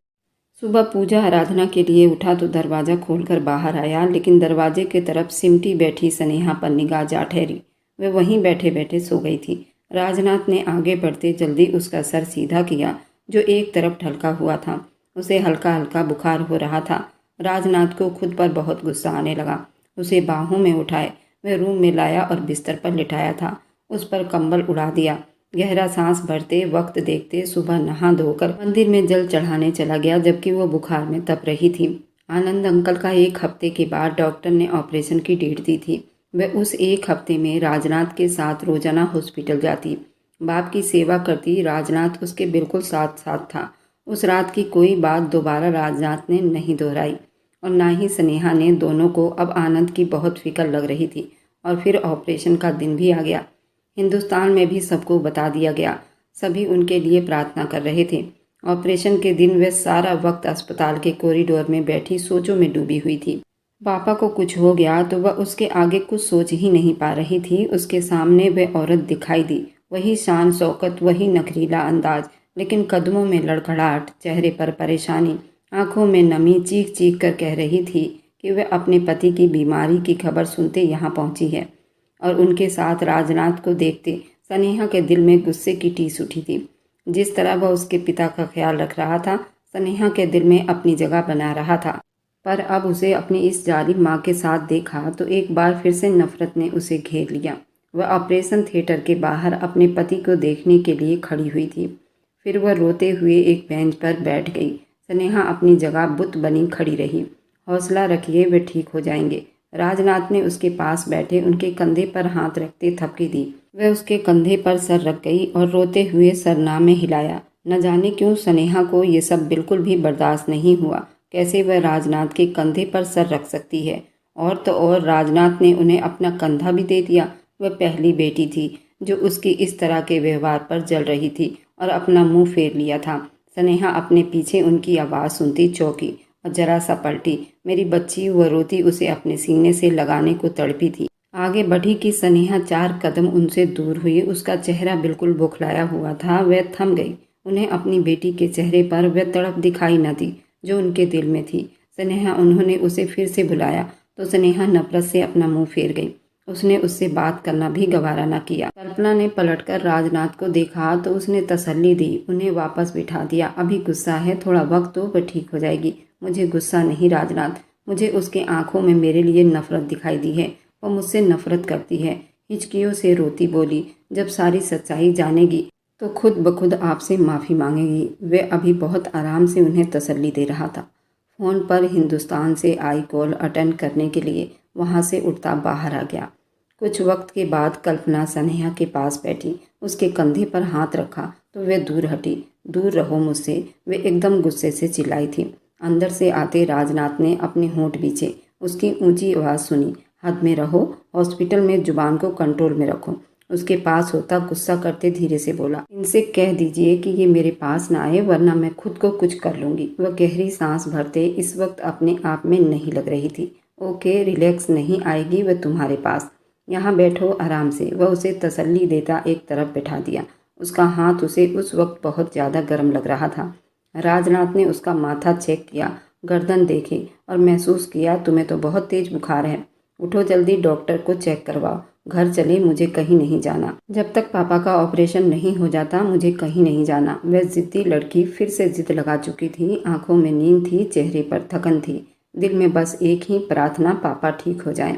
सुबह पूजा आराधना के लिए उठा तो दरवाज़ा खोलकर बाहर आया, लेकिन दरवाजे की तरफ सिमटी बैठी स्नेहा पर निगाह जा ठहरी। वह वहीं बैठे बैठे सो गई थी। राजनाथ ने आगे बढ़ते जल्दी उसका सर सीधा किया, जो एक तरफ ढलका हुआ था। उसे हल्का हल्का बुखार हो रहा था। राजनाथ को खुद पर बहुत गुस्सा आने लगा। उसे बाहों में उठाए वह रूम में लाया और बिस्तर पर लिटाया था। उस पर कंबल उड़ा दिया। गहरा सांस भरते वक्त देखते सुबह नहा धोकर मंदिर में जल चढ़ाने चला गया, जबकि वो बुखार में तप रही थी। आनंद अंकल का 1 हफ्ते के बाद डॉक्टर ने ऑपरेशन की डेट दी थी। वह उस 1 हफ्ते में राजनाथ के साथ रोजाना हॉस्पिटल जाती, बाप की सेवा करती। राजनाथ उसके बिल्कुल साथ साथ था। उस रात की कोई बात दोबारा राजनाथ ने नहीं दोहराई और ना ही स्नेहा ने। दोनों को अब आनंद की बहुत फिक्र लग रही थी। और फिर ऑपरेशन का दिन भी आ गया। हिंदुस्तान में भी सबको बता दिया गया। सभी उनके लिए प्रार्थना कर रहे थे। ऑपरेशन के दिन वह सारा वक्त अस्पताल के कॉरिडोर में बैठी सोचों में डूबी हुई थी। पापा को कुछ हो गया तो वह उसके आगे कुछ सोच ही नहीं पा रही थी। उसके सामने वह औरत दिखाई दी, वही शान शौकत, वही नखरीला अंदाज, लेकिन कदमों में लड़खड़ाहट, चेहरे पर परेशानी, आंखों में नमी। चीख चीख कर कह रही थी कि वह अपने पति की बीमारी की खबर सुनते यहाँ पहुँची है। और उनके साथ राजनाथ को देखते स्नेहा के दिल में गुस्से की टीस उठी थी। जिस तरह वह उसके पिता का ख्याल रख रहा था, स्नेहा के दिल में अपनी जगह बना रहा था। पर अब उसे अपनी इस जालिम माँ के साथ देखा तो एक बार फिर से नफरत ने उसे घेर लिया। वह ऑपरेशन थिएटर के बाहर अपने पति को देखने के लिए खड़ी हुई थी। फिर वह रोते हुए एक बेंच पर बैठ गई। स्नेहा अपनी जगह बुत बनी खड़ी रही। हौसला रखिए, वे ठीक हो जाएंगे। राजनाथ ने उसके पास बैठे उनके कंधे पर हाथ रखते थपकी दी। वह उसके कंधे पर सर रख गई और रोते हुए सरनामे हिलाया। न जाने क्यों स्नेहा को ये सब बिल्कुल भी बर्दाश्त नहीं हुआ। कैसे वह राजनाथ के कंधे पर सर रख सकती है? और तो और राजनाथ ने उन्हें अपना कंधा भी दे दिया। वह पहली बेटी थी जो उसकी इस तरह के व्यवहार पर जल रही थी और अपना मुंह फेर लिया था। स्नेहा अपने पीछे उनकी आवाज़ सुनती चौंकी और जरा सा पलटी। मेरी बच्ची, वह रोती उसे अपने सीने से लगाने को तड़पी थी। आगे बढ़ी कि स्नेहा 4 कदम उनसे दूर हुई। उसका चेहरा बिल्कुल बौखलाया हुआ था। वह थम गई। उन्हें अपनी बेटी के चेहरे पर वह तड़प दिखाई न दी जो उनके दिल में थी। स्नेहा, उन्होंने उसे फिर से बुलाया तो स्नेहा नफरत से अपना मुंह फेर गई। उसने उससे बात करना भी गवारा न किया। कल्पना ने पलटकर राजनाथ को देखा तो उसने तसल्ली दी, उन्हें वापस बिठा दिया। अभी गुस्सा है, थोड़ा वक्त तो वह ठीक हो जाएगी। मुझे गुस्सा नहीं राजनाथ, मुझे उसके आंखों में मेरे लिए नफरत दिखाई दी है। वह मुझसे नफरत करती है। हिचकियों से रोती बोली, जब सारी सच्चाई जानेगी तो खुद ब खुद आपसे माफ़ी मांगेगी। वे अभी बहुत आराम से उन्हें तसल्ली दे रहा था। फ़ोन पर हिंदुस्तान से आई कॉल अटेंड करने के लिए वहाँ से उठता बाहर आ गया। कुछ वक्त के बाद कल्पना स्नेहा के पास बैठी, उसके कंधे पर हाथ रखा तो वे दूर हटी। दूर रहो मुझसे, वे एकदम गुस्से से चिल्लाई थी। अंदर से आते राजनाथ ने अपने होंठ बीचे। उसकी ऊंची आवाज़ सुनी, हद में रहो, हॉस्पिटल में जुबान को कंट्रोल में रखो। उसके पास होता गुस्सा करते धीरे से बोला, इनसे कह दीजिए कि ये मेरे पास ना आए वरना मैं खुद को कुछ कर लूँगी। वह गहरी सांस भरते इस वक्त अपने आप में नहीं लग रही थी। ओके रिलैक्स, नहीं आएगी वह तुम्हारे पास, यहाँ बैठो आराम से। वह उसे तसल्ली देता एक तरफ बैठा दिया। उसका हाथ उसे उस वक्त बहुत ज़्यादा गर्म लग रहा था। राजनाथ ने उसका माथा चेक किया, गर्दन देखी और महसूस किया तुम्हें तो बहुत तेज बुखार है। उठो जल्दी, डॉक्टर को चेक करवाओ। घर चले, मुझे कहीं नहीं जाना। जब तक पापा का ऑपरेशन नहीं हो जाता मुझे कहीं नहीं जाना। वह जिद्दी लड़की फिर से जिद लगा चुकी थी। आंखों में नींद थी, चेहरे पर थकन थी, दिल में बस एक ही प्रार्थना, पापा ठीक हो जाएं।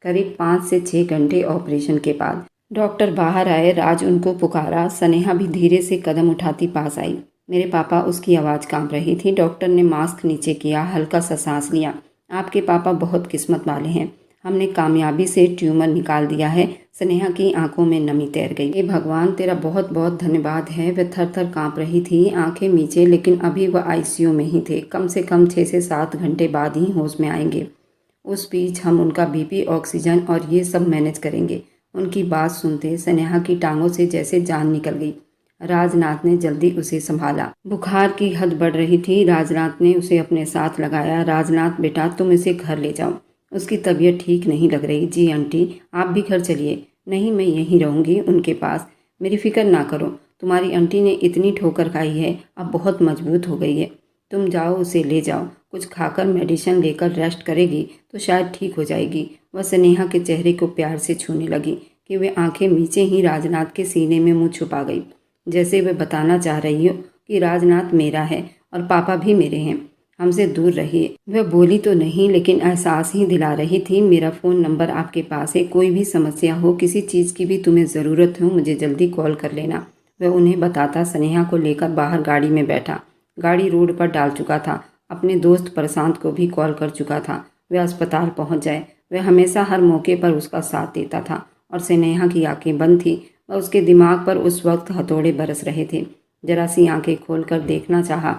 करीब 5 से 6 घंटे ऑपरेशन के बाद डॉक्टर बाहर आए। राज उनको पुकारा। स्नेहा भी धीरे से कदम उठाती पास आई। मेरे पापा, उसकी आवाज़ कांप रही थी। डॉक्टर ने मास्क नीचे किया, हल्का सा सांस लिया। आपके पापा बहुत किस्मत वाले हैं, हमने कामयाबी से ट्यूमर निकाल दिया है। स्नेहा की आंखों में नमी तैर गई। हे भगवान, तेरा बहुत बहुत धन्यवाद है। वह थर थर काँप रही थी, आंखें नीचे, लेकिन अभी वह आईसीयू में ही थे। कम से कम 6 से 7 घंटे बाद ही होश में आएंगे। उस बीच हम उनका बीपी, ऑक्सीजन और ये सब मैनेज करेंगे। उनकी बात सुनते स्नेहा की टांगों से जैसे जान निकल गई। राजनाथ ने जल्दी उसे संभाला। बुखार की हद बढ़ रही थी। राजनाथ ने उसे अपने साथ लगाया। राजनाथ बेटा, तुम इसे घर ले जाओ, उसकी तबीयत ठीक नहीं लग रही। जी आंटी, आप भी घर चलिए। नहीं, मैं यहीं रहूँगी उनके पास, मेरी फिक्र ना करो। तुम्हारी आंटी ने इतनी ठोकर खाई है, अब बहुत मजबूत हो गई है। तुम जाओ, उसे ले जाओ, कुछ खाकर मेडिसिन लेकर रेस्ट करेगी तो शायद ठीक हो जाएगी। वह स्नेहा के चेहरे को प्यार से छूने लगी कि वे आंखें नीचे ही राजनाथ के सीने में मुंह छुपा गई, जैसे वे बताना चाह रही हो कि राजनाथ मेरा है और पापा भी मेरे हैं, हमसे दूर रहिए। वह बोली तो नहीं, लेकिन एहसास ही दिला रही थी। मेरा फ़ोन नंबर आपके पास है, कोई भी समस्या हो, किसी चीज़ की भी तुम्हें ज़रूरत हो, मुझे जल्दी कॉल कर लेना। वह उन्हें बताता स्नेहा को लेकर बाहर गाड़ी में बैठा। गाड़ी रोड पर डाल चुका था। अपने दोस्त प्रशांत को भी कॉल कर चुका था, वह अस्पताल पहुंच जाए। वह हमेशा हर मौके पर उसका साथ देता था और स्नेहा की आंखें बंद थी और उसके दिमाग पर उस वक्त हथौड़े बरस रहे थे। जरा सी आंखें खोलकर देखना चाहा।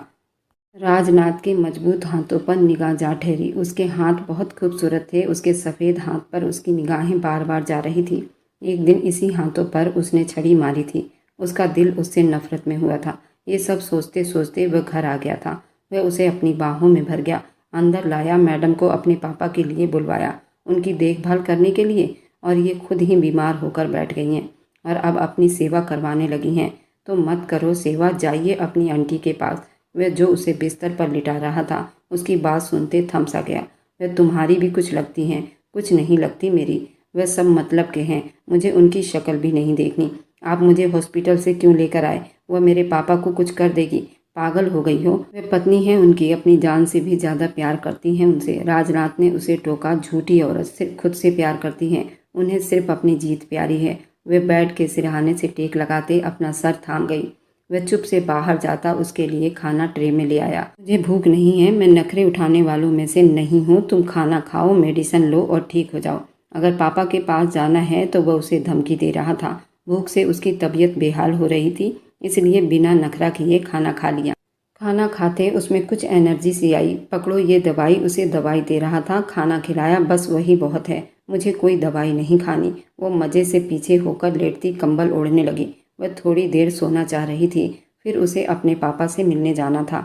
राजनाथ के मजबूत हाथों पर निगाह जा ठहरी। उसके हाथ बहुत खूबसूरत थे। उसके सफ़ेद हाथ पर उसकी निगाहें बार बार जा रही थी। एक दिन इसी हाथों पर उसने छड़ी मारी थी। उसका दिल उससे नफरत में हुआ था। ये सब सोचते सोचते वह घर आ गया था। वह उसे अपनी बाहों में भर गया, अंदर लाया, मैडम को अपने पापा के लिए बुलवाया, उनकी देखभाल करने के लिए, और ये खुद ही बीमार होकर बैठ गई हैं और अब अपनी सेवा करवाने लगी हैं। तो मत करो सेवा, जाइए अपनी आंटी के पास। वह जो उसे बिस्तर पर लिटा रहा था, उसकी बात सुनते थम सा गया। वह तुम्हारी भी कुछ लगती हैं। कुछ नहीं लगती मेरी, वह सब मतलब के हैं, मुझे उनकी शक्ल भी नहीं देखनी। आप मुझे हॉस्पिटल से क्यों लेकर आए? वह मेरे पापा को कुछ कर देगी, पागल हो गई हो? वह पत्नी है उनकी, अपनी जान से भी ज़्यादा प्यार करती हैं उनसे। राजनाथ ने उसे टोका, झूठी औरत, सिर्फ खुद से प्यार करती हैं, उन्हें सिर्फ अपनी जीत प्यारी है। वह बेड के सिरहाने से टेक लगाते अपना सर थाम गई। वह चुप से बाहर जाता उसके लिए खाना ट्रे में ले आया। मुझे भूख नहीं है, मैं नखरे उठाने वालों में से नहीं हूँ। तुम खाना खाओ, मेडिसिन लो और ठीक हो जाओ। अगर पापा के पास जाना है तो वह उसे धमकी दे रहा था। भूख से उसकी तबीयत बेहाल हो रही थी, इसलिए बिना नखरा किए खाना खा लिया। खाना खाते उसमें कुछ एनर्जी सी आई। पकड़ो ये दवाई, उसे दवाई दे रहा था। खाना खिलाया, बस वही बहुत है, मुझे कोई दवाई नहीं खानी। वो मज़े से पीछे होकर लेटती कंबल ओढ़ने लगी। वह थोड़ी देर सोना चाह रही थी, फिर उसे अपने पापा से मिलने जाना था।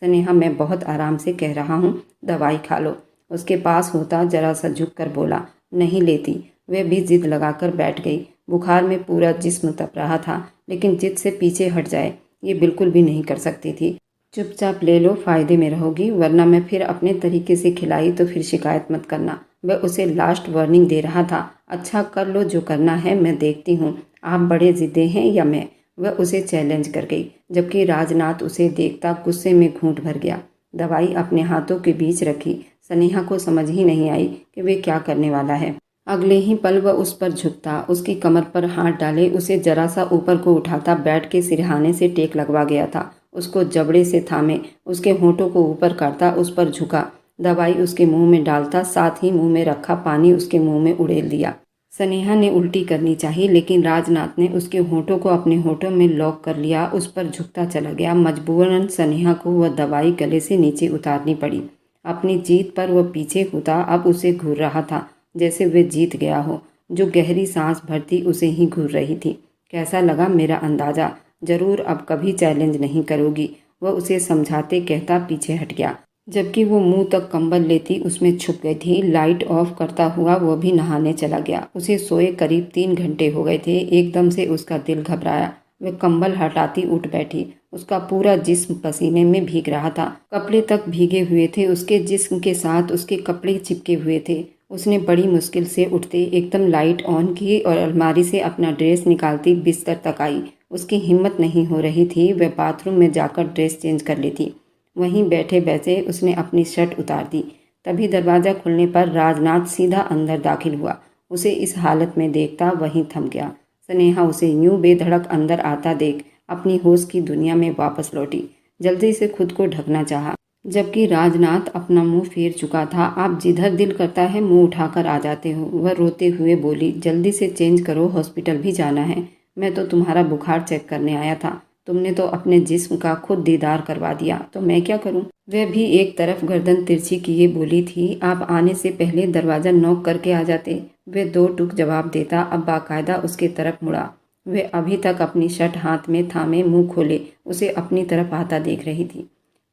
स्नेहा, मैं बहुत आराम से कह रहा हूँ, दवाई खा लो। उसके पास होता जरा सा झुक कर बोला, नहीं लेती। वह भी जिद लगाकर बैठ गई। बुखार में पूरा जिस्म तप रहा था, लेकिन जिद से पीछे हट जाए ये बिल्कुल भी नहीं कर सकती थी। चुपचाप ले लो, फ़ायदे में रहोगी, वरना मैं फिर अपने तरीके से खिलाई तो फिर शिकायत मत करना। वह उसे लास्ट वार्निंग दे रहा था। अच्छा कर लो जो करना है, मैं देखती हूँ आप बड़े ज़िद्दी हैं या मैं। वह उसे चैलेंज कर गई, जबकि राजनाथ उसे देखता गुस्से में घूंट भर गया। दवाई अपने हाथों के बीच रखी। स्नेहा को समझ ही नहीं आई कि वे क्या करने वाला है। अगले ही पल वह उस पर झुकता, उसकी कमर पर हाथ डाले उसे जरा सा ऊपर को उठाता, बैठ के सिरहाने से टेक लगवा गया था। उसको जबड़े से थामे, उसके होंठों को ऊपर करता, उस पर झुका, दवाई उसके मुंह में डालता, साथ ही मुंह में रखा पानी उसके मुंह में उड़ेल दिया। स्नेहा ने उल्टी करनी चाहिए, लेकिन राजनाथ ने उसके होंठों को अपने होंठों में लॉक कर लिया, उस पर झुकता चला गया। मजबूरन स्नेहा को वह दवाई गले से नीचे उतारनी पड़ी। अपनी जीत पर वह पीछे होता, अब उसे घूर रहा था जैसे वह जीत गया हो। जो गहरी सांस भरती उसे ही घूर रही थी। कैसा लगा मेरा अंदाज़ा? ज़रूर अब कभी चैलेंज नहीं करोगी, वह उसे समझाते कहता पीछे हट गया। जबकि वो मुंह तक कंबल लेती उसमें छुप गई थी। लाइट ऑफ करता हुआ वह भी नहाने चला गया। उसे सोए करीब 3 घंटे हो गए थे। एकदम से उसका दिल घबराया। वह कंबल हटाती उठ बैठी। उसका पूरा जिस्म पसीने में भीग रहा था। कपड़े तक भीगे हुए थे। उसके जिस्म के साथ उसके कपड़े चिपके हुए थे। उसने बड़ी मुश्किल से उठते एकदम लाइट ऑन की और अलमारी से अपना ड्रेस निकालती बिस्तर तक आई। उसकी हिम्मत नहीं हो रही थी वह बाथरूम में जाकर ड्रेस चेंज कर लेती। वहीं बैठे बैठे उसने अपनी शर्ट उतार दी। तभी दरवाज़ा खुलने पर राजनाथ सीधा अंदर दाखिल हुआ। उसे इस हालत में देखता वहीं थम गया। स्नेहा उसे यूं बेधड़क अंदर आता देख अपनी होश की दुनिया में वापस लौटी। जल्दी से खुद को ढकना चाहा, जबकि राजनाथ अपना मुंह फेर चुका था। आप जिधर दिल करता है मुंह उठाकर आ जाते हो, वह रोते हुए बोली। जल्दी से चेंज करो, हॉस्पिटल भी जाना है। मैं तो तुम्हारा बुखार चेक करने आया था। तुमने तो अपने जिस्म का खुद दीदार करवा दिया, तो मैं क्या करूं? वह भी एक तरफ गर्दन तिरछी किए बोली थी। आप आने से पहले दरवाज़ा नॉक करके आ जाते। वह दो टूक जवाब देता। अब बाकायदा उसके तरफ मुड़ा। वह अभी तक अपनी शर्ट हाथ में थामे मुंह खोले उसे अपनी तरफ आता देख रही थी।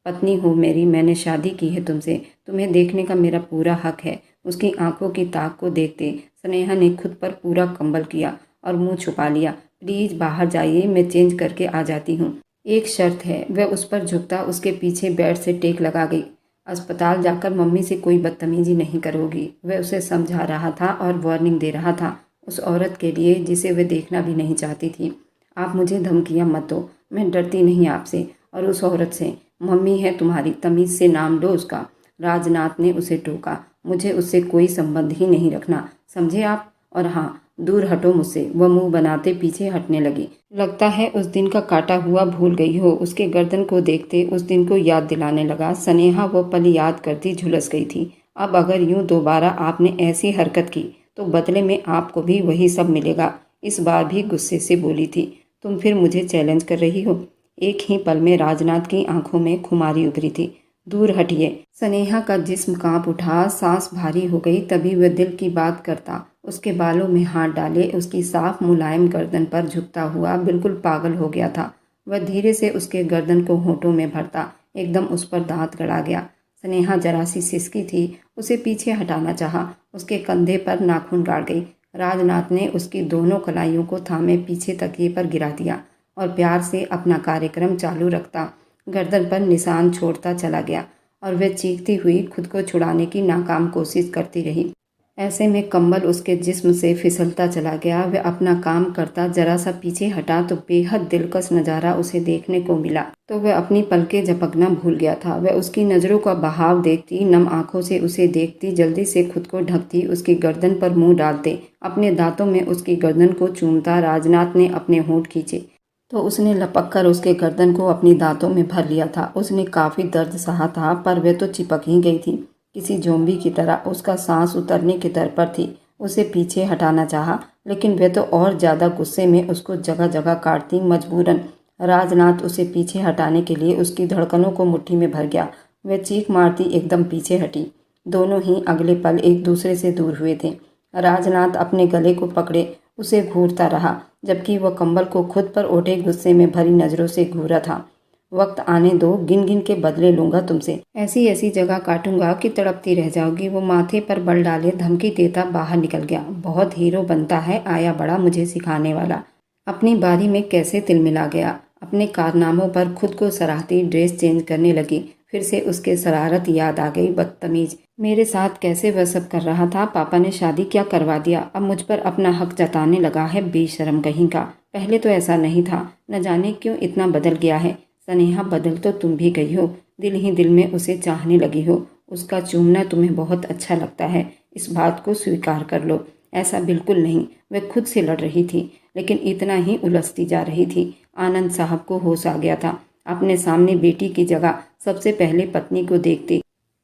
पत्नी हो मेरी, मैंने शादी की है तुमसे, तुम्हें देखने का मेरा पूरा हक है। उसकी आंखों की ताक को देखते स्नेहा ने खुद पर पूरा कंबल किया और मुंह छुपा लिया। प्लीज़ बाहर जाइए, मैं चेंज करके आ जाती हूँ। एक शर्त है। वह उस पर झुकता उसके पीछे बेड से टेक लगा गई। अस्पताल जाकर मम्मी से कोई बदतमीजी नहीं करोगी, वह उसे समझा रहा था और वार्निंग दे रहा था उस औरत के लिए जिसे वह देखना भी नहीं चाहती थी। आप मुझे धमकियाँ मत दो, मैं डरती नहीं आपसे और उस औरत से। मम्मी है तुम्हारी, तमीज़ से नाम लो उसका। राजनाथ ने उसे टोका। मुझे उससे कोई संबंध ही नहीं रखना, समझे आप? और हाँ, दूर हटो मुझसे। वह मुंह बनाते पीछे हटने लगी। लगता है उस दिन का काटा हुआ भूल गई हो। उसके गर्दन को देखते उस दिन को याद दिलाने लगा। स्नेहा वह पल याद करती झुलस गई थी। अब अगर यूं दोबारा आपने ऐसी हरकत की तो बदले में आपको भी वही सब मिलेगा। इस बार भी गुस्से से बोली थी। तुम फिर मुझे चैलेंज कर रही हो? एक ही पल में राजनाथ की आंखों में खुमारी उभरी थी। दूर हटिए। स्नेहा का जिस्म कांप उठा, सांस भारी हो गई। तभी वह दिल की बात करता उसके बालों में हाथ डाले उसकी साफ मुलायम गर्दन पर झुकता हुआ बिल्कुल पागल हो गया था। वह धीरे से उसके गर्दन को होठों में भरता, एकदम उस पर दांत गड़ा गया। स्नेहा जरा सी सिसकी थी, उसे पीछे हटाना चाहा, उसके कंधे पर नाखून गाड़ गई। राजनाथ ने उसकी दोनों कलाइयों को थामे पीछे तकिए पर गिरा दिया और प्यार से अपना कार्यक्रम चालू रखता गर्दन पर निशान छोड़ता चला गया और वह चीखती हुई खुद को छुड़ाने की नाकाम कोशिश करती रही। ऐसे में कंबल उसके जिस्म से फिसलता चला गया। वह अपना काम करता जरा सा पीछे हटा तो बेहद दिलकश नज़ारा उसे देखने को मिला। तो वह अपनी पलकें झपकना भूल गया था। वह उसकी नज़रों का बहाव देखती, नम आंखों से उसे देखती, जल्दी से खुद को ढकती, उसकी गर्दन पर मुंह डालते, अपने दांतों में उसकी गर्दन को चूमता। राजनाथ ने अपने होंठ खींचे तो उसने लपक कर उसके गर्दन को अपनी दांतों में भर लिया था। उसने काफ़ी दर्द सहा था पर वह तो चिपक ही गई थी किसी जोम्बी की तरह। उसका सांस उतरने की दर पर थी। उसे पीछे हटाना चाहा, लेकिन वह तो और ज़्यादा गुस्से में उसको जगह जगह काटती। मजबूरन राजनाथ उसे पीछे हटाने के लिए उसकी धड़कनों को मुट्ठी में भर गया। वह चीख मारती एकदम पीछे हटी। दोनों ही अगले पल एक दूसरे से दूर हुए थे। राजनाथ अपने गले को पकड़े उसे घूरता रहा, जबकि वह कंबल को खुद पर ओढ़े गुस्से में भरी नज़रों से घूरा था। वक्त आने दो, गिन गिन के बदले लूंगा तुमसे। ऐसी ऐसी जगह काटूंगा कि तड़पती रह जाओगी। वो माथे पर बल डाले धमकी देता बाहर निकल गया। बहुत हीरो बनता है, आया बड़ा मुझे सिखाने वाला। अपनी बारी में कैसे तिलमिला गया। अपने कारनामों पर खुद को सराहती ड्रेस चेंज करने लगी। फिर से उसके शरारत याद आ गई। बदतमीज, मेरे साथ कैसे वह सब कर रहा था। पापा ने शादी क्या करवा दिया, अब मुझ पर अपना हक जताने लगा है। बेशरम कहीं का। पहले तो ऐसा नहीं था, न जाने क्यों इतना बदल गया है। स्नेहा, बदल तो तुम भी गई हो। दिल ही दिल में उसे चाहने लगी हो। उसका चूमना तुम्हें बहुत अच्छा लगता है, इस बात को स्वीकार कर लो। ऐसा बिल्कुल नहीं। वह खुद से लड़ रही थी, लेकिन इतना ही उलझती जा रही थी। आनंद साहब को होश आ गया था। अपने सामने बेटी की जगह सबसे पहले पत्नी को देखते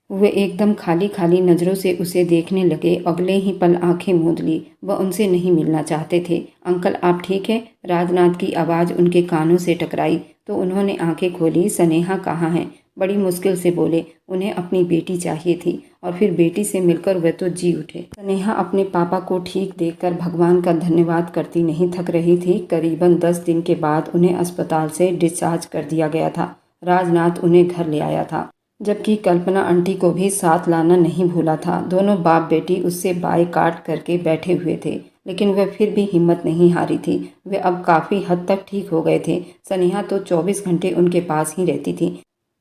वे एकदम खाली खाली नज़रों से उसे देखने लगे। अगले ही पल आंखें मूंद ली। वह उनसे नहीं मिलना चाहते थे। अंकल, आप ठीक है? राजनाथ की आवाज़ उनके कानों से टकराई तो उन्होंने आंखें खोली। स्नेहा कहाँ है? बड़ी मुश्किल से बोले। उन्हें अपनी बेटी चाहिए थी और फिर बेटी से मिलकर वे तो जी उठे। स्नेहा अपने पापा को ठीक देखकर भगवान का धन्यवाद करती नहीं थक रही थी। करीबन 10 दिन के बाद उन्हें अस्पताल से डिस्चार्ज कर दिया गया था। राजनाथ उन्हें घर ले आया था, जबकि कल्पना आंटी को भी साथ लाना नहीं भूला था। दोनों बाप बेटी उससे बाय काट करके बैठे हुए थे, लेकिन वह फिर भी हिम्मत नहीं हारी थी। वे अब काफ़ी हद तक ठीक हो गए थे। स्नेहा तो 24 घंटे उनके पास ही रहती थी।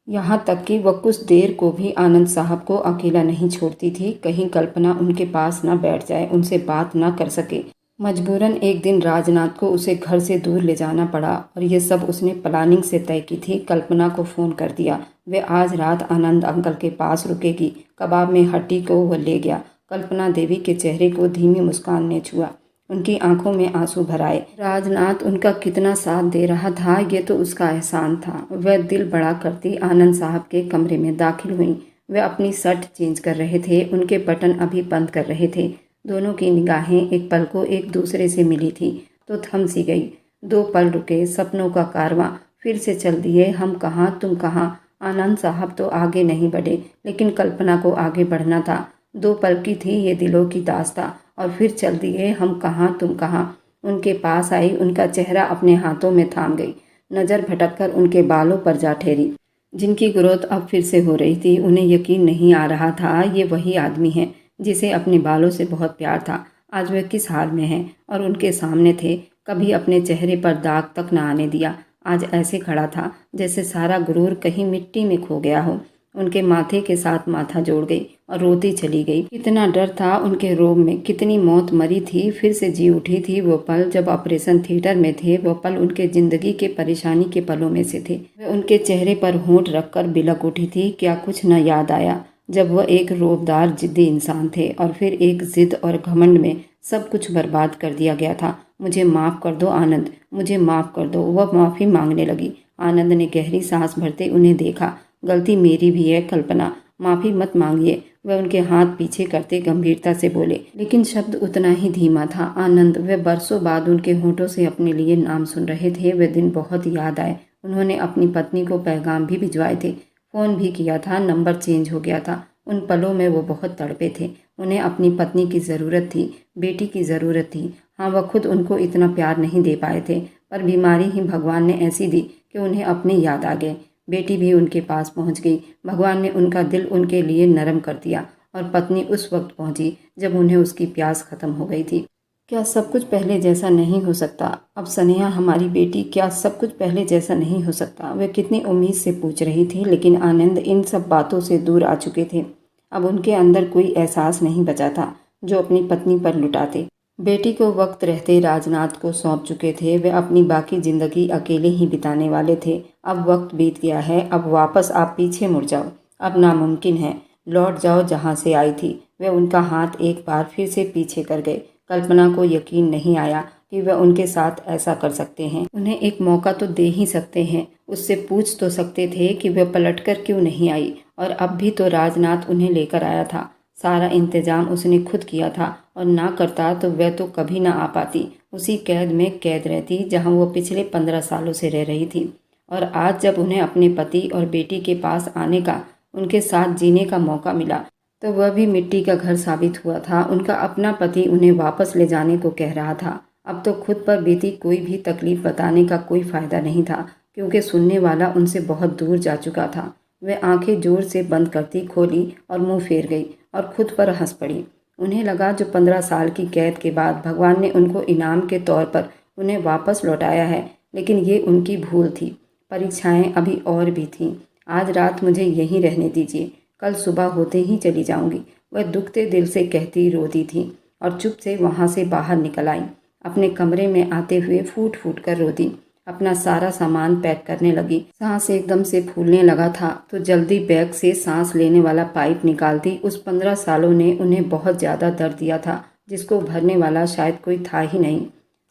यहाँ तक कि वह कुछ देर को भी आनंद साहब को अकेला नहीं छोड़ती थी। कहीं कल्पना उनके पास न बैठ जाए, उनसे बात न कर सके। मजबूरन एक दिन राजनाथ को उसे घर से दूर ले जाना पड़ा और ये सब उसने प्लानिंग से तय की थी। कल्पना को फ़ोन कर दिया। वे आज रात आनंद अंकल के पास रुकेगी। कबाब में हड्डी को वह ले गया। कल्पना देवी के चेहरे को धीमी मुस्कान ने छुआ। उनकी आंखों में आंसू भर आए। राजनाथ उनका कितना साथ दे रहा था, ये तो उसका एहसान था। वह दिल बड़ा करती आनंद साहब के कमरे में दाखिल हुई। वे अपनी शर्ट चेंज कर रहे थे। उनके बटन अभी बंद कर रहे थे। दोनों की निगाहें एक पल को एक दूसरे से मिली थी तो थम सी गई। 2 पल रुके। सपनों का कारवां फिर से चल दिए। हम कहाँ तुम कहाँ। आनंद साहब तो आगे नहीं बढ़े, लेकिन कल्पना को आगे बढ़ना था। 2 पल की थी ये दिलों की दास्तां और फिर चल दिए हम कहाँ तुम कहाँ। उनके पास आई, उनका चेहरा अपने हाथों में थाम गई। नज़र भटककर उनके बालों पर जा ठहरी, जिनकी ग्रोथ अब फिर से हो रही थी। उन्हें यकीन नहीं आ रहा था ये वही आदमी है जिसे अपने बालों से बहुत प्यार था। आज वह किस हाल में है और उनके सामने थे। कभी अपने चेहरे पर दाग तक न आने दिया। आज ऐसे खड़ा था जैसे सारा गुरूर कहीं मिट्टी में खो गया हो। उनके माथे के साथ माथा जोड़ गई और रोती चली गई। कितना डर था उनके रोब में, कितनी मौत मरी थी फिर से जी उठी थी। वो पल जब ऑपरेशन थिएटर में थे, वो पल उनके जिंदगी के परेशानी के पलों में से थे। वह उनके चेहरे पर होंठ रखकर बिलक उठी थी। क्या कुछ न याद आया जब वह एक रोबदार जिद्दी इंसान थे और फिर एक जिद और घमंड में सब कुछ बर्बाद कर दिया गया था। मुझे माफ़ कर दो आनंद, मुझे माफ़ कर दो। वह माफ़ी मांगने लगी। आनंद ने गहरी सांस भरते उन्हें देखा। गलती मेरी भी है कल्पना, माफ़ी मत मांगिए। वह उनके हाथ पीछे करते गंभीरता से बोले, लेकिन शब्द उतना ही धीमा था। आनंद, वे बरसों बाद उनके होठों से अपने लिए नाम सुन रहे थे। वे दिन बहुत याद आए। उन्होंने अपनी पत्नी को पैगाम भी भिजवाए थे, फ़ोन भी किया था, नंबर चेंज हो गया था। उन पलों में वो बहुत तड़पे थे। उन्हें अपनी पत्नी की ज़रूरत थी, बेटी की ज़रूरत थी। हाँ, वह खुद उनको इतना प्यार नहीं दे पाए थे, पर बीमारी ही भगवान ने ऐसी दी कि उन्हें अपने याद आ गए। बेटी भी उनके पास पहुंच गई। भगवान ने उनका दिल उनके लिए नरम कर दिया और पत्नी उस वक्त पहुंची जब उन्हें उसकी प्यास खत्म हो गई थी। क्या सब कुछ पहले जैसा नहीं हो सकता? अब स्नेहा हमारी बेटी, क्या सब कुछ पहले जैसा नहीं हो सकता? वह कितनी उम्मीद से पूछ रही थी, लेकिन आनंद इन सब बातों से दूर आ चुके थे। अब उनके अंदर कोई एहसास नहीं बचा था जो अपनी पत्नी पर लुटाते। बेटी को वक्त रहते राजनाथ को सौंप चुके वे। वे अपनी बाकी जिंदगी अकेले ही बिताने वाले थे। अब वक्त बीत गया है। अब वापस आप पीछे मुड़ जाओ, अब नामुमकिन है। लौट जाओ जहाँ से आई थी। वे उनका हाथ एक बार फिर से पीछे कर गए। कल्पना को यकीन नहीं आया कि वह उनके साथ ऐसा कर सकते हैं। उन्हें एक मौका तो दे ही सकते हैं। उससे पूछ तो सकते थे कि वह पलटकर क्यों नहीं आई। और अब भी तो राजनाथ उन्हें लेकर आया था। सारा इंतजाम उसने खुद किया था और ना करता तो वह तो कभी ना आ पाती। उसी कैद में कैद रहती जहाँ वो पिछले 15 सालों से रह रही थी। और आज जब उन्हें अपने पति और बेटी के पास आने का, उनके साथ जीने का मौका मिला, तो वह भी मिट्टी का घर साबित हुआ था। उनका अपना पति उन्हें वापस ले जाने को कह रहा था। अब तो खुद पर बीती कोई भी तकलीफ बताने का कोई फ़ायदा नहीं था, क्योंकि सुनने वाला उनसे बहुत दूर जा चुका था। वह आंखें जोर से बंद करती खोली और मुंह फेर गई और खुद पर हंस पड़ी। उन्हें लगा जो 15 साल की कैद के बाद भगवान ने उनको इनाम के तौर पर उन्हें वापस लौटाया है, लेकिन ये उनकी भूल थी। परीक्षाएं अभी और भी थीं। आज रात मुझे यहीं रहने दीजिए, कल सुबह होते ही चली जाऊंगी। वह दुखते दिल से कहती रोती थी और चुप से वहाँ से बाहर निकल आई। अपने कमरे में आते हुए फूट फूट कर रोती। अपना सारा सामान पैक करने लगी। सांस एकदम से फूलने लगा था तो जल्दी बैग से सांस लेने वाला पाइप निकालती। उस 15 सालों ने उन्हें बहुत ज़्यादा दर्द दिया था, जिसको भरने वाला शायद कोई था ही नहीं।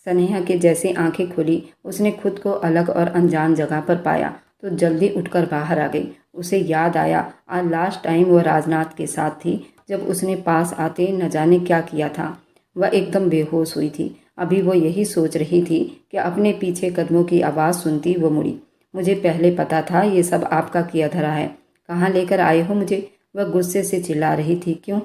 स्नेहा के जैसे आंखें खुली, उसने खुद को अलग और अनजान जगह पर पाया तो जल्दी उठकर बाहर आ गई। उसे याद आया आज लास्ट टाइम वह राजनाथ के साथ थी, जब उसने पास आते न जाने क्या किया था। वह एकदम बेहोश हुई थी। अभी वो यही सोच रही थी कि अपने पीछे कदमों की आवाज़ सुनती वो मुड़ी। मुझे पहले पता था ये सब आपका किया धरा है। कहाँ लेकर आए हो मुझे? वह गुस्से से चिल्ला रही थी। क्यों?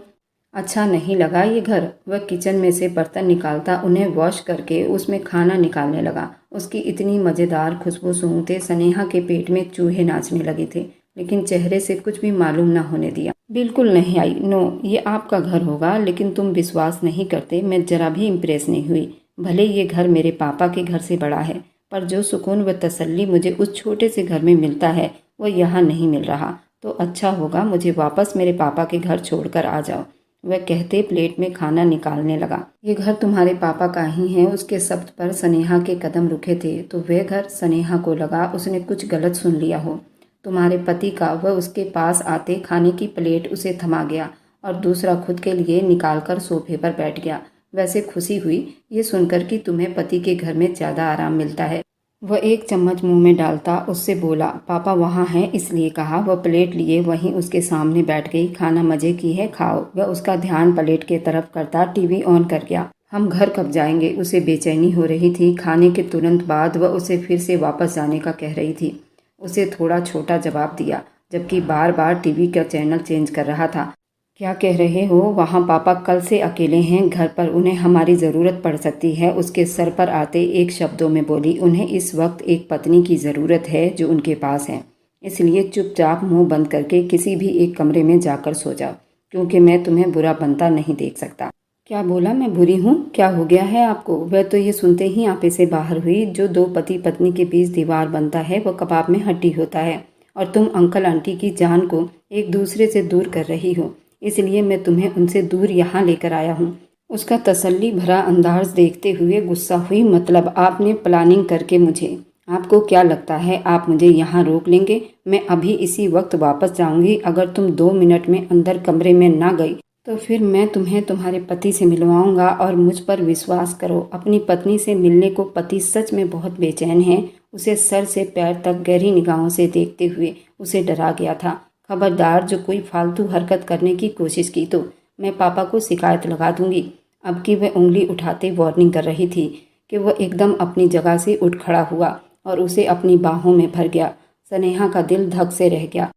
अच्छा नहीं लगा ये घर? वह किचन में से बर्तन निकालता उन्हें वॉश करके उसमें खाना निकालने लगा। उसकी इतनी मज़ेदार खुशबू सूंघते स्नेहा के पेट में चूहे नाचने लगे थे, लेकिन चेहरे से कुछ भी मालूम न होने दिया। बिल्कुल नहीं आई। नो, ये आपका घर होगा, लेकिन तुम विश्वास नहीं करते। मैं जरा भी इम्प्रेस नहीं हुई। भले ये घर मेरे पापा के घर से बड़ा है, पर जो सुकून व तसल्ली मुझे उस छोटे से घर में मिलता है वो यहाँ नहीं मिल रहा। तो अच्छा होगा मुझे वापस मेरे पापा के घर छोड़कर आ जाओ। वह कहते प्लेट में खाना निकालने लगा। ये घर तुम्हारे पापा का ही है। उसके शब्द पर स्नेहा के कदम रुके थे तो वह घर स्नेहा को लगा उसने कुछ गलत सुन लिया हो। तुम्हारे पति का? वह उसके पास आते खाने की प्लेट उसे थमा गया और दूसरा खुद के लिए निकालकर सोफे पर बैठ गया। वैसे खुशी हुई ये सुनकर कि तुम्हें पति के घर में ज़्यादा आराम मिलता है। वह एक चम्मच मुंह में डालता उससे बोला, पापा वहाँ हैं इसलिए कहा। वह प्लेट लिए वहीं उसके सामने बैठ गई। खाना मज़े की है, खाओ। वह उसका ध्यान प्लेट के तरफ करता टीवी ऑन कर गया। हम घर कब जाएंगे? उसे बेचैनी हो रही थी। खाने के तुरंत बाद वह उसे फिर से वापस जाने का कह रही थी। उसे थोड़ा छोटा जवाब दिया, जबकि बार बार टीवी का चैनल चेंज कर रहा था। क्या कह रहे हो? वहाँ पापा कल से अकेले हैं घर पर, उन्हें हमारी ज़रूरत पड़ सकती है। उसके सर पर आते एक शब्दों में बोली, उन्हें इस वक्त एक पत्नी की ज़रूरत है जो उनके पास है। इसलिए चुपचाप मुंह बंद करके किसी भी एक कमरे में जाकर सो जाओ, क्योंकि मैं तुम्हें बुरा बनता नहीं देख सकता। क्या बोला? मैं बुरी हूँ? क्या हो गया है आपको? वह तो ये सुनते ही आपे से बाहर हुई। जो दो पति पत्नी के बीच दीवार बनता है वो कबाब में हड्डी होता है, और तुम अंकल आंटी की जान को एक दूसरे से दूर कर रही हो। इसलिए मैं तुम्हें उनसे दूर यहाँ लेकर आया हूँ। उसका तसल्ली भरा अंदाज देखते हुए गुस्सा हुई। मतलब आपने प्लानिंग करके मुझे? आपको क्या लगता है आप मुझे यहाँ रोक लेंगे? मैं अभी इसी वक्त वापस जाऊँगी। अगर तुम 2 मिनट में अंदर कमरे में ना गई तो फिर मैं तुम्हें तुम्हारे पति से मिलवाऊंगा। और मुझ पर विश्वास करो, अपनी पत्नी से मिलने को पति सच में बहुत बेचैन है। उसे सर से पैर तक गहरी निगाहों से देखते हुए उसे डरा गया था। खबरदार, जो कोई फालतू हरकत करने की कोशिश की तो मैं पापा को शिकायत लगा दूंगी। अब की वह उंगली उठाते वार्निंग कर रही थी कि वह एकदम अपनी जगह से उठ खड़ा हुआ और उसे अपनी बाहों में भर गया। स्नेहा का दिल धक से रह गया।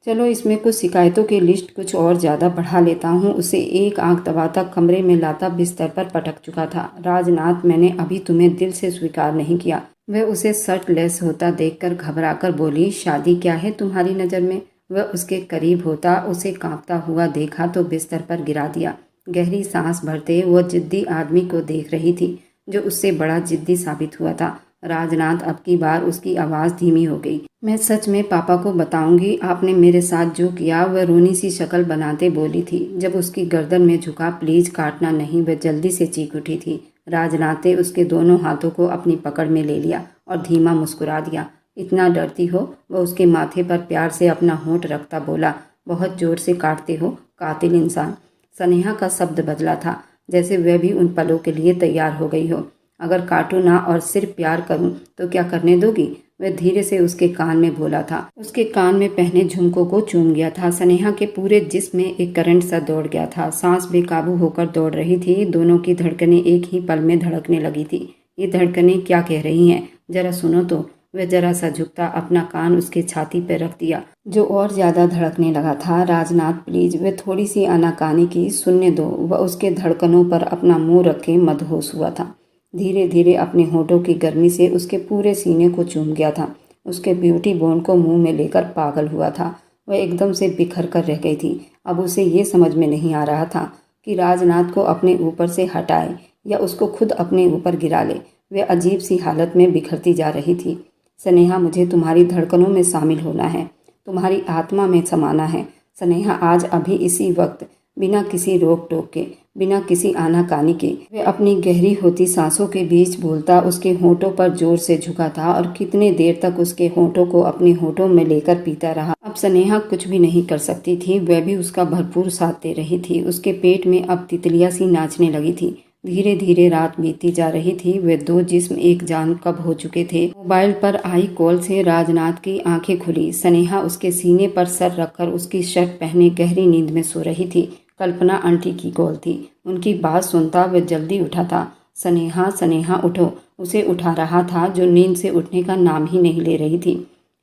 चलो इसमें कुछ शिकायतों की लिस्ट कुछ और ज़्यादा बढ़ा लेता हूँ। उसे एक आंख दबाता कमरे में लाता बिस्तर पर पटक चुका था। राजनाथ, मैंने अभी तुम्हें दिल से स्वीकार नहीं किया। वह उसे शर्टलेस होता देखकर घबराकर बोली, शादी क्या है तुम्हारी नज़र में? वह उसके करीब होता उसे कांपता हुआ देखा तो बिस्तर पर गिरा दिया। गहरी सांस भरते वह जिद्दी आदमी को देख रही थी जो उससे बड़ा जिद्दी साबित हुआ था। राजनाथ, अब की बार उसकी आवाज़ धीमी हो गई। मैं सच में पापा को बताऊंगी आपने मेरे साथ जो किया। वह रोनी सी शक्ल बनाते बोली थी। जब उसकी गर्दन में झुका, प्लीज काटना नहीं, वह जल्दी से चीख उठी थी। राजनाथ ने उसके दोनों हाथों को अपनी पकड़ में ले लिया और धीमा मुस्कुरा दिया। इतना डरती हो? वह उसके माथे पर प्यार से अपना होंठ रखता बोला, बहुत जोर से काटते हो कातिल इंसान। स्नेहा का शब्द बदला था, जैसे वह भी उन पलों के लिए तैयार हो गई हो। अगर काटूं ना और सिर्फ प्यार करूं तो क्या करने दोगी? वह धीरे से उसके कान में बोला था। उसके कान में पहने झुमकों को चूम गया था। स्नेहा के पूरे जिस्म में एक करंट सा दौड़ गया था। सांस बेकाबू होकर दौड़ रही थी। दोनों की धड़कनें एक ही पल में धड़कने लगी थी। ये धड़कनें क्या कह रही हैं? जरा सुनो तो। वह जरा सा झुकता अपना कान उसके छाती पर रख दिया, जो और ज्यादा धड़कने लगा था। राजनाथ प्लीज, वह थोड़ी सी आनाकानी की, सुनने दो। वह उसके धड़कनों पर अपना मुंह रखे मदहोश हुआ था। धीरे धीरे अपने होठों की गर्मी से उसके पूरे सीने को चूम गया था। उसके ब्यूटी बोन को मुंह में लेकर पागल हुआ था। वह एकदम से बिखर कर रह गई थी। अब उसे ये समझ में नहीं आ रहा था कि राजनाथ को अपने ऊपर से हटाए या उसको खुद अपने ऊपर गिरा ले। वह अजीब सी हालत में बिखरती जा रही थी। स्नेहा, मुझे तुम्हारी धड़कनों में शामिल होना है, तुम्हारी आत्मा में समाना है। स्नेहा, आज अभी इसी वक्त, बिना किसी रोक टोक के, बिना किसी आनाकानी के। वह अपनी गहरी होती सांसों के बीच बोलता उसके होठों पर जोर से झुका था और कितने देर तक उसके होठों को अपने होठों में लेकर पीता रहा। अब स्नेहा कुछ भी नहीं कर सकती थी। वह भी उसका भरपूर साथ दे रही थी। उसके पेट में अब तितलियां सी नाचने लगी थी। धीरे धीरे रात बीतती जा रही थी। वे दो जिस्म एक जान कब हो चुके थे। मोबाइल पर आई कॉल से राजनाथ की आंखें खुली। स्नेहा उसके सीने पर सर रखकर उसकी शर्ट पहने गहरी नींद में सो रही थी। कल्पना आंटी की कॉल थी। उनकी बात सुनता वह जल्दी उठा था। स्नेहा, स्नेहा उठो, उसे उठा रहा था जो नींद से उठने का नाम ही नहीं ले रही थी।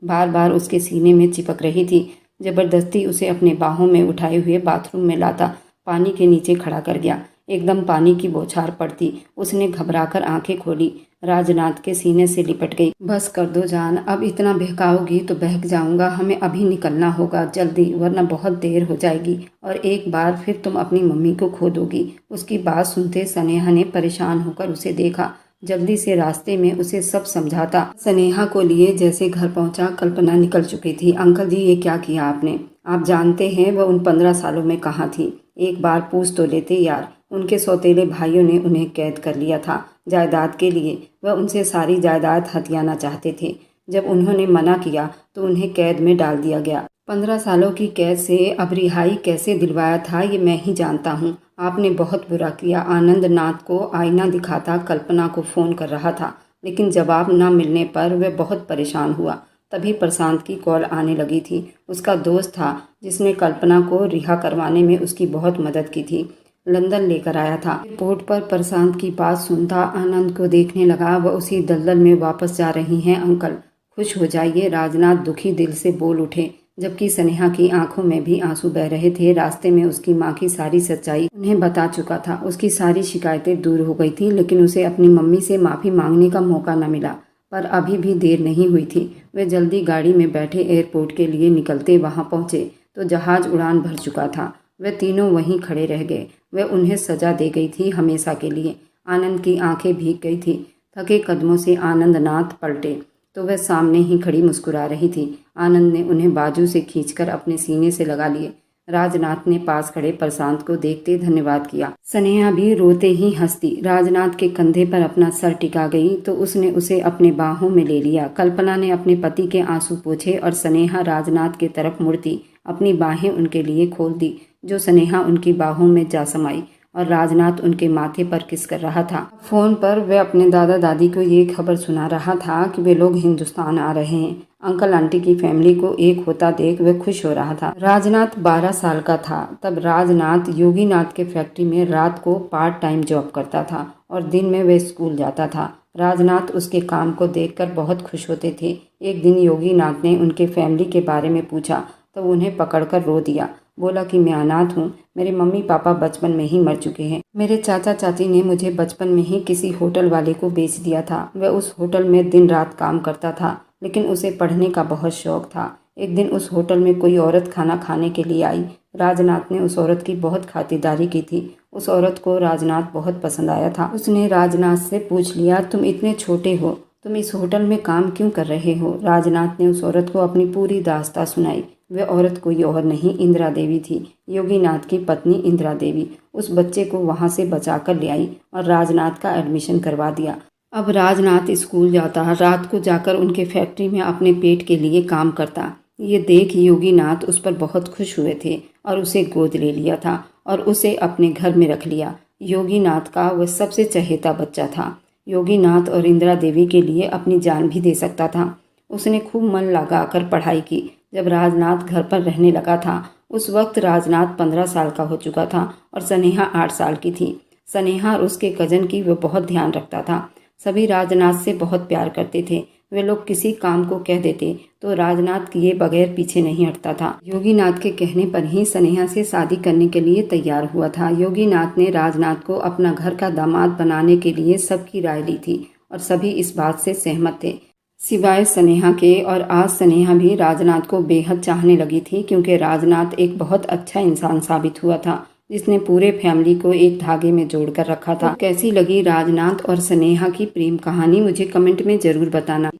बार बार उसके सीने में चिपक रही थी। जबरदस्ती उसे अपने बाहों में उठाए हुए बाथरूम में लाता पानी के नीचे खड़ा कर गया। एकदम पानी की बौछार पड़ती उसने घबराकर आंखें खोली। राजनाथ के सीने से लिपट गई। बस कर दो जान, अब इतना बहकाओगी तो बहक जाऊंगा। हमें अभी निकलना होगा जल्दी, वरना बहुत देर हो जाएगी और एक बार फिर तुम अपनी मम्मी को खो दोगी। उसकी बात सुनते स्नेहा ने परेशान होकर उसे देखा। जल्दी से रास्ते में उसे सब समझाता। स्नेहा को लिए जैसे घर पहुंचा, कल्पना निकल चुकी थी। अंकल जी, ये क्या किया आपने? आप जानते हैं वह उन 15 सालों में कहाँ थी? एक बार पूछ तो लेते यार। उनके सौतेले भाइयों ने उन्हें कैद कर लिया था जायदाद के लिए। वह उनसे सारी जायदाद हथियाना चाहते थे। जब उन्होंने मना किया तो उन्हें कैद में डाल दिया गया। 15 सालों की कैद से अब रिहाई कैसे दिलवाया था ये मैं ही जानता हूँ। आपने बहुत बुरा किया। आनंद नाथ को आईना दिखाता कल्पना को फ़ोन कर रहा था, लेकिन जवाब न मिलने पर वह बहुत परेशान हुआ। तभी प्रशांत की कॉल आने लगी थी। उसका दोस्त था जिसने कल्पना को रिहा करवाने में उसकी बहुत मदद की थी। लंदन लेकर आया था। एयरपोर्ट पर प्रशांत की बात सुनता आनंद को देखने लगा। वह उसी दलदल में वापस जा रही हैं अंकल, खुश हो जाइए, राजनाथ दुखी दिल से बोल उठे, जबकि स्नेहा की आंखों में भी आंसू बह रहे थे। रास्ते में उसकी माँ की सारी सच्चाई उन्हें बता चुका था। उसकी सारी शिकायतें दूर हो गई थी, लेकिन उसे अपनी मम्मी से माफ़ी मांगने का मौका न मिला। पर अभी भी देर नहीं हुई थी। वे जल्दी गाड़ी में बैठे एयरपोर्ट के लिए निकलते वहां पहुंचे तो जहाज उड़ान भर चुका था। वे तीनों वहीं खड़े रह गए। वह उन्हें सजा दे गई थी हमेशा के लिए। आनंद की आंखें भीग गई थी। थके कदमों से आनंद नाथ पलटे तो वह सामने ही खड़ी मुस्कुरा रही थी। आनंद ने उन्हें बाजू से खींचकर अपने सीने से लगा लिए। राजनाथ ने पास खड़े प्रशांत को देखते धन्यवाद किया। स्नेहा भी रोते ही हंसती राजनाथ के कंधे पर अपना सर टिका गई तो उसने उसे अपने बाहों में ले लिया। कल्पना ने अपने पति के आंसू पोंछे और स्नेहा राजनाथ की तरफ मुड़ती अपनी बाहें उनके लिए खोल दी, जो स्नेहा उनकी बाहों में जा समाई और राजनाथ उनके माथे पर किस कर रहा था। फोन पर वह अपने दादा दादी को ये खबर सुना रहा था कि वे लोग हिंदुस्तान आ रहे हैं। अंकल आंटी की फैमिली को एक होता देख वह खुश हो रहा था। राजनाथ 12 साल का था तब राजनाथ योगीनाथ के फैक्ट्री में रात को पार्ट टाइम जॉब करता था और दिन में वह स्कूल जाता था। राजनाथ उसके काम को देखकर बहुत खुश होते थे। एक दिन योगीनाथ ने उनके फैमिली के बारे में पूछा तो उन्हें पकड़कर रो दिया। बोला कि मैं अनाथ हूँ, मेरे मम्मी पापा बचपन में ही मर चुके हैं। मेरे चाचा चाची ने मुझे बचपन में ही किसी होटल वाले को बेच दिया था। वह उस होटल में दिन रात काम करता था, लेकिन उसे पढ़ने का बहुत शौक था। एक दिन उस होटल में कोई औरत खाना खाने के लिए आई। राजनाथ ने उस औरत की बहुत खातिरदारी की थी। उस औरत को राजनाथ बहुत पसंद आया था। उसने राजनाथ से पूछ लिया, तुम इतने छोटे हो, तुम इस होटल में काम क्यों कर रहे हो? राजनाथ ने उस औरत को अपनी पूरी दास्तां सुनाई। वह औरत कोई और नहीं, इंदिरा देवी थी, योगीनाथ की पत्नी इंदिरा देवी। उस बच्चे को वहां से बचाकर ले आई और राजनाथ का एडमिशन करवा दिया। अब राजनाथ स्कूल जाता, रात को जाकर उनके फैक्ट्री में अपने पेट के लिए काम करता। ये देख योगीनाथ उस पर बहुत खुश हुए थे और उसे गोद ले लिया था और उसे अपने घर में रख लिया। योगीनाथ का वह सबसे चहेता बच्चा था। योगीनाथ और इंदिरा देवी के लिए अपनी जान भी दे सकता था। उसने खूब मन लगाकर पढ़ाई की। जब राजनाथ घर पर रहने लगा था उस वक्त राजनाथ 15 साल का हो चुका था और स्नेहा 8 साल की थी। स्नेहा और उसके कजन की वह बहुत ध्यान रखता था। सभी राजनाथ से बहुत प्यार करते थे। वे लोग किसी काम को कह देते तो राजनाथ किए बगैर पीछे नहीं हटता था। योगीनाथ के कहने पर ही स्नेहा से शादी करने के लिए तैयार हुआ था। योगीनाथ ने राजनाथ को अपना घर का दामाद बनाने के लिए सबकी राय ली थी और सभी इस बात से सहमत थे सिवाय स्नेहा के। और आज स्नेहा भी राजनाथ को बेहद चाहने लगी थी, क्योंकि राजनाथ एक बहुत अच्छा इंसान साबित हुआ था जिसने पूरे फैमिली को एक धागे में जोड़कर रखा था। तो कैसी लगी राजनाथ और स्नेहा की प्रेम कहानी, मुझे कमेंट में ज़रूर बताना।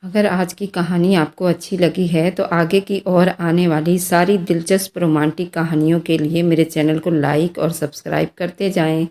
अगर आज की कहानी आपको अच्छी लगी है तो आगे की और आने वाली सारी दिलचस्प रोमांटिक कहानियों के लिए मेरे चैनल को लाइक और सब्सक्राइब करते जाएं।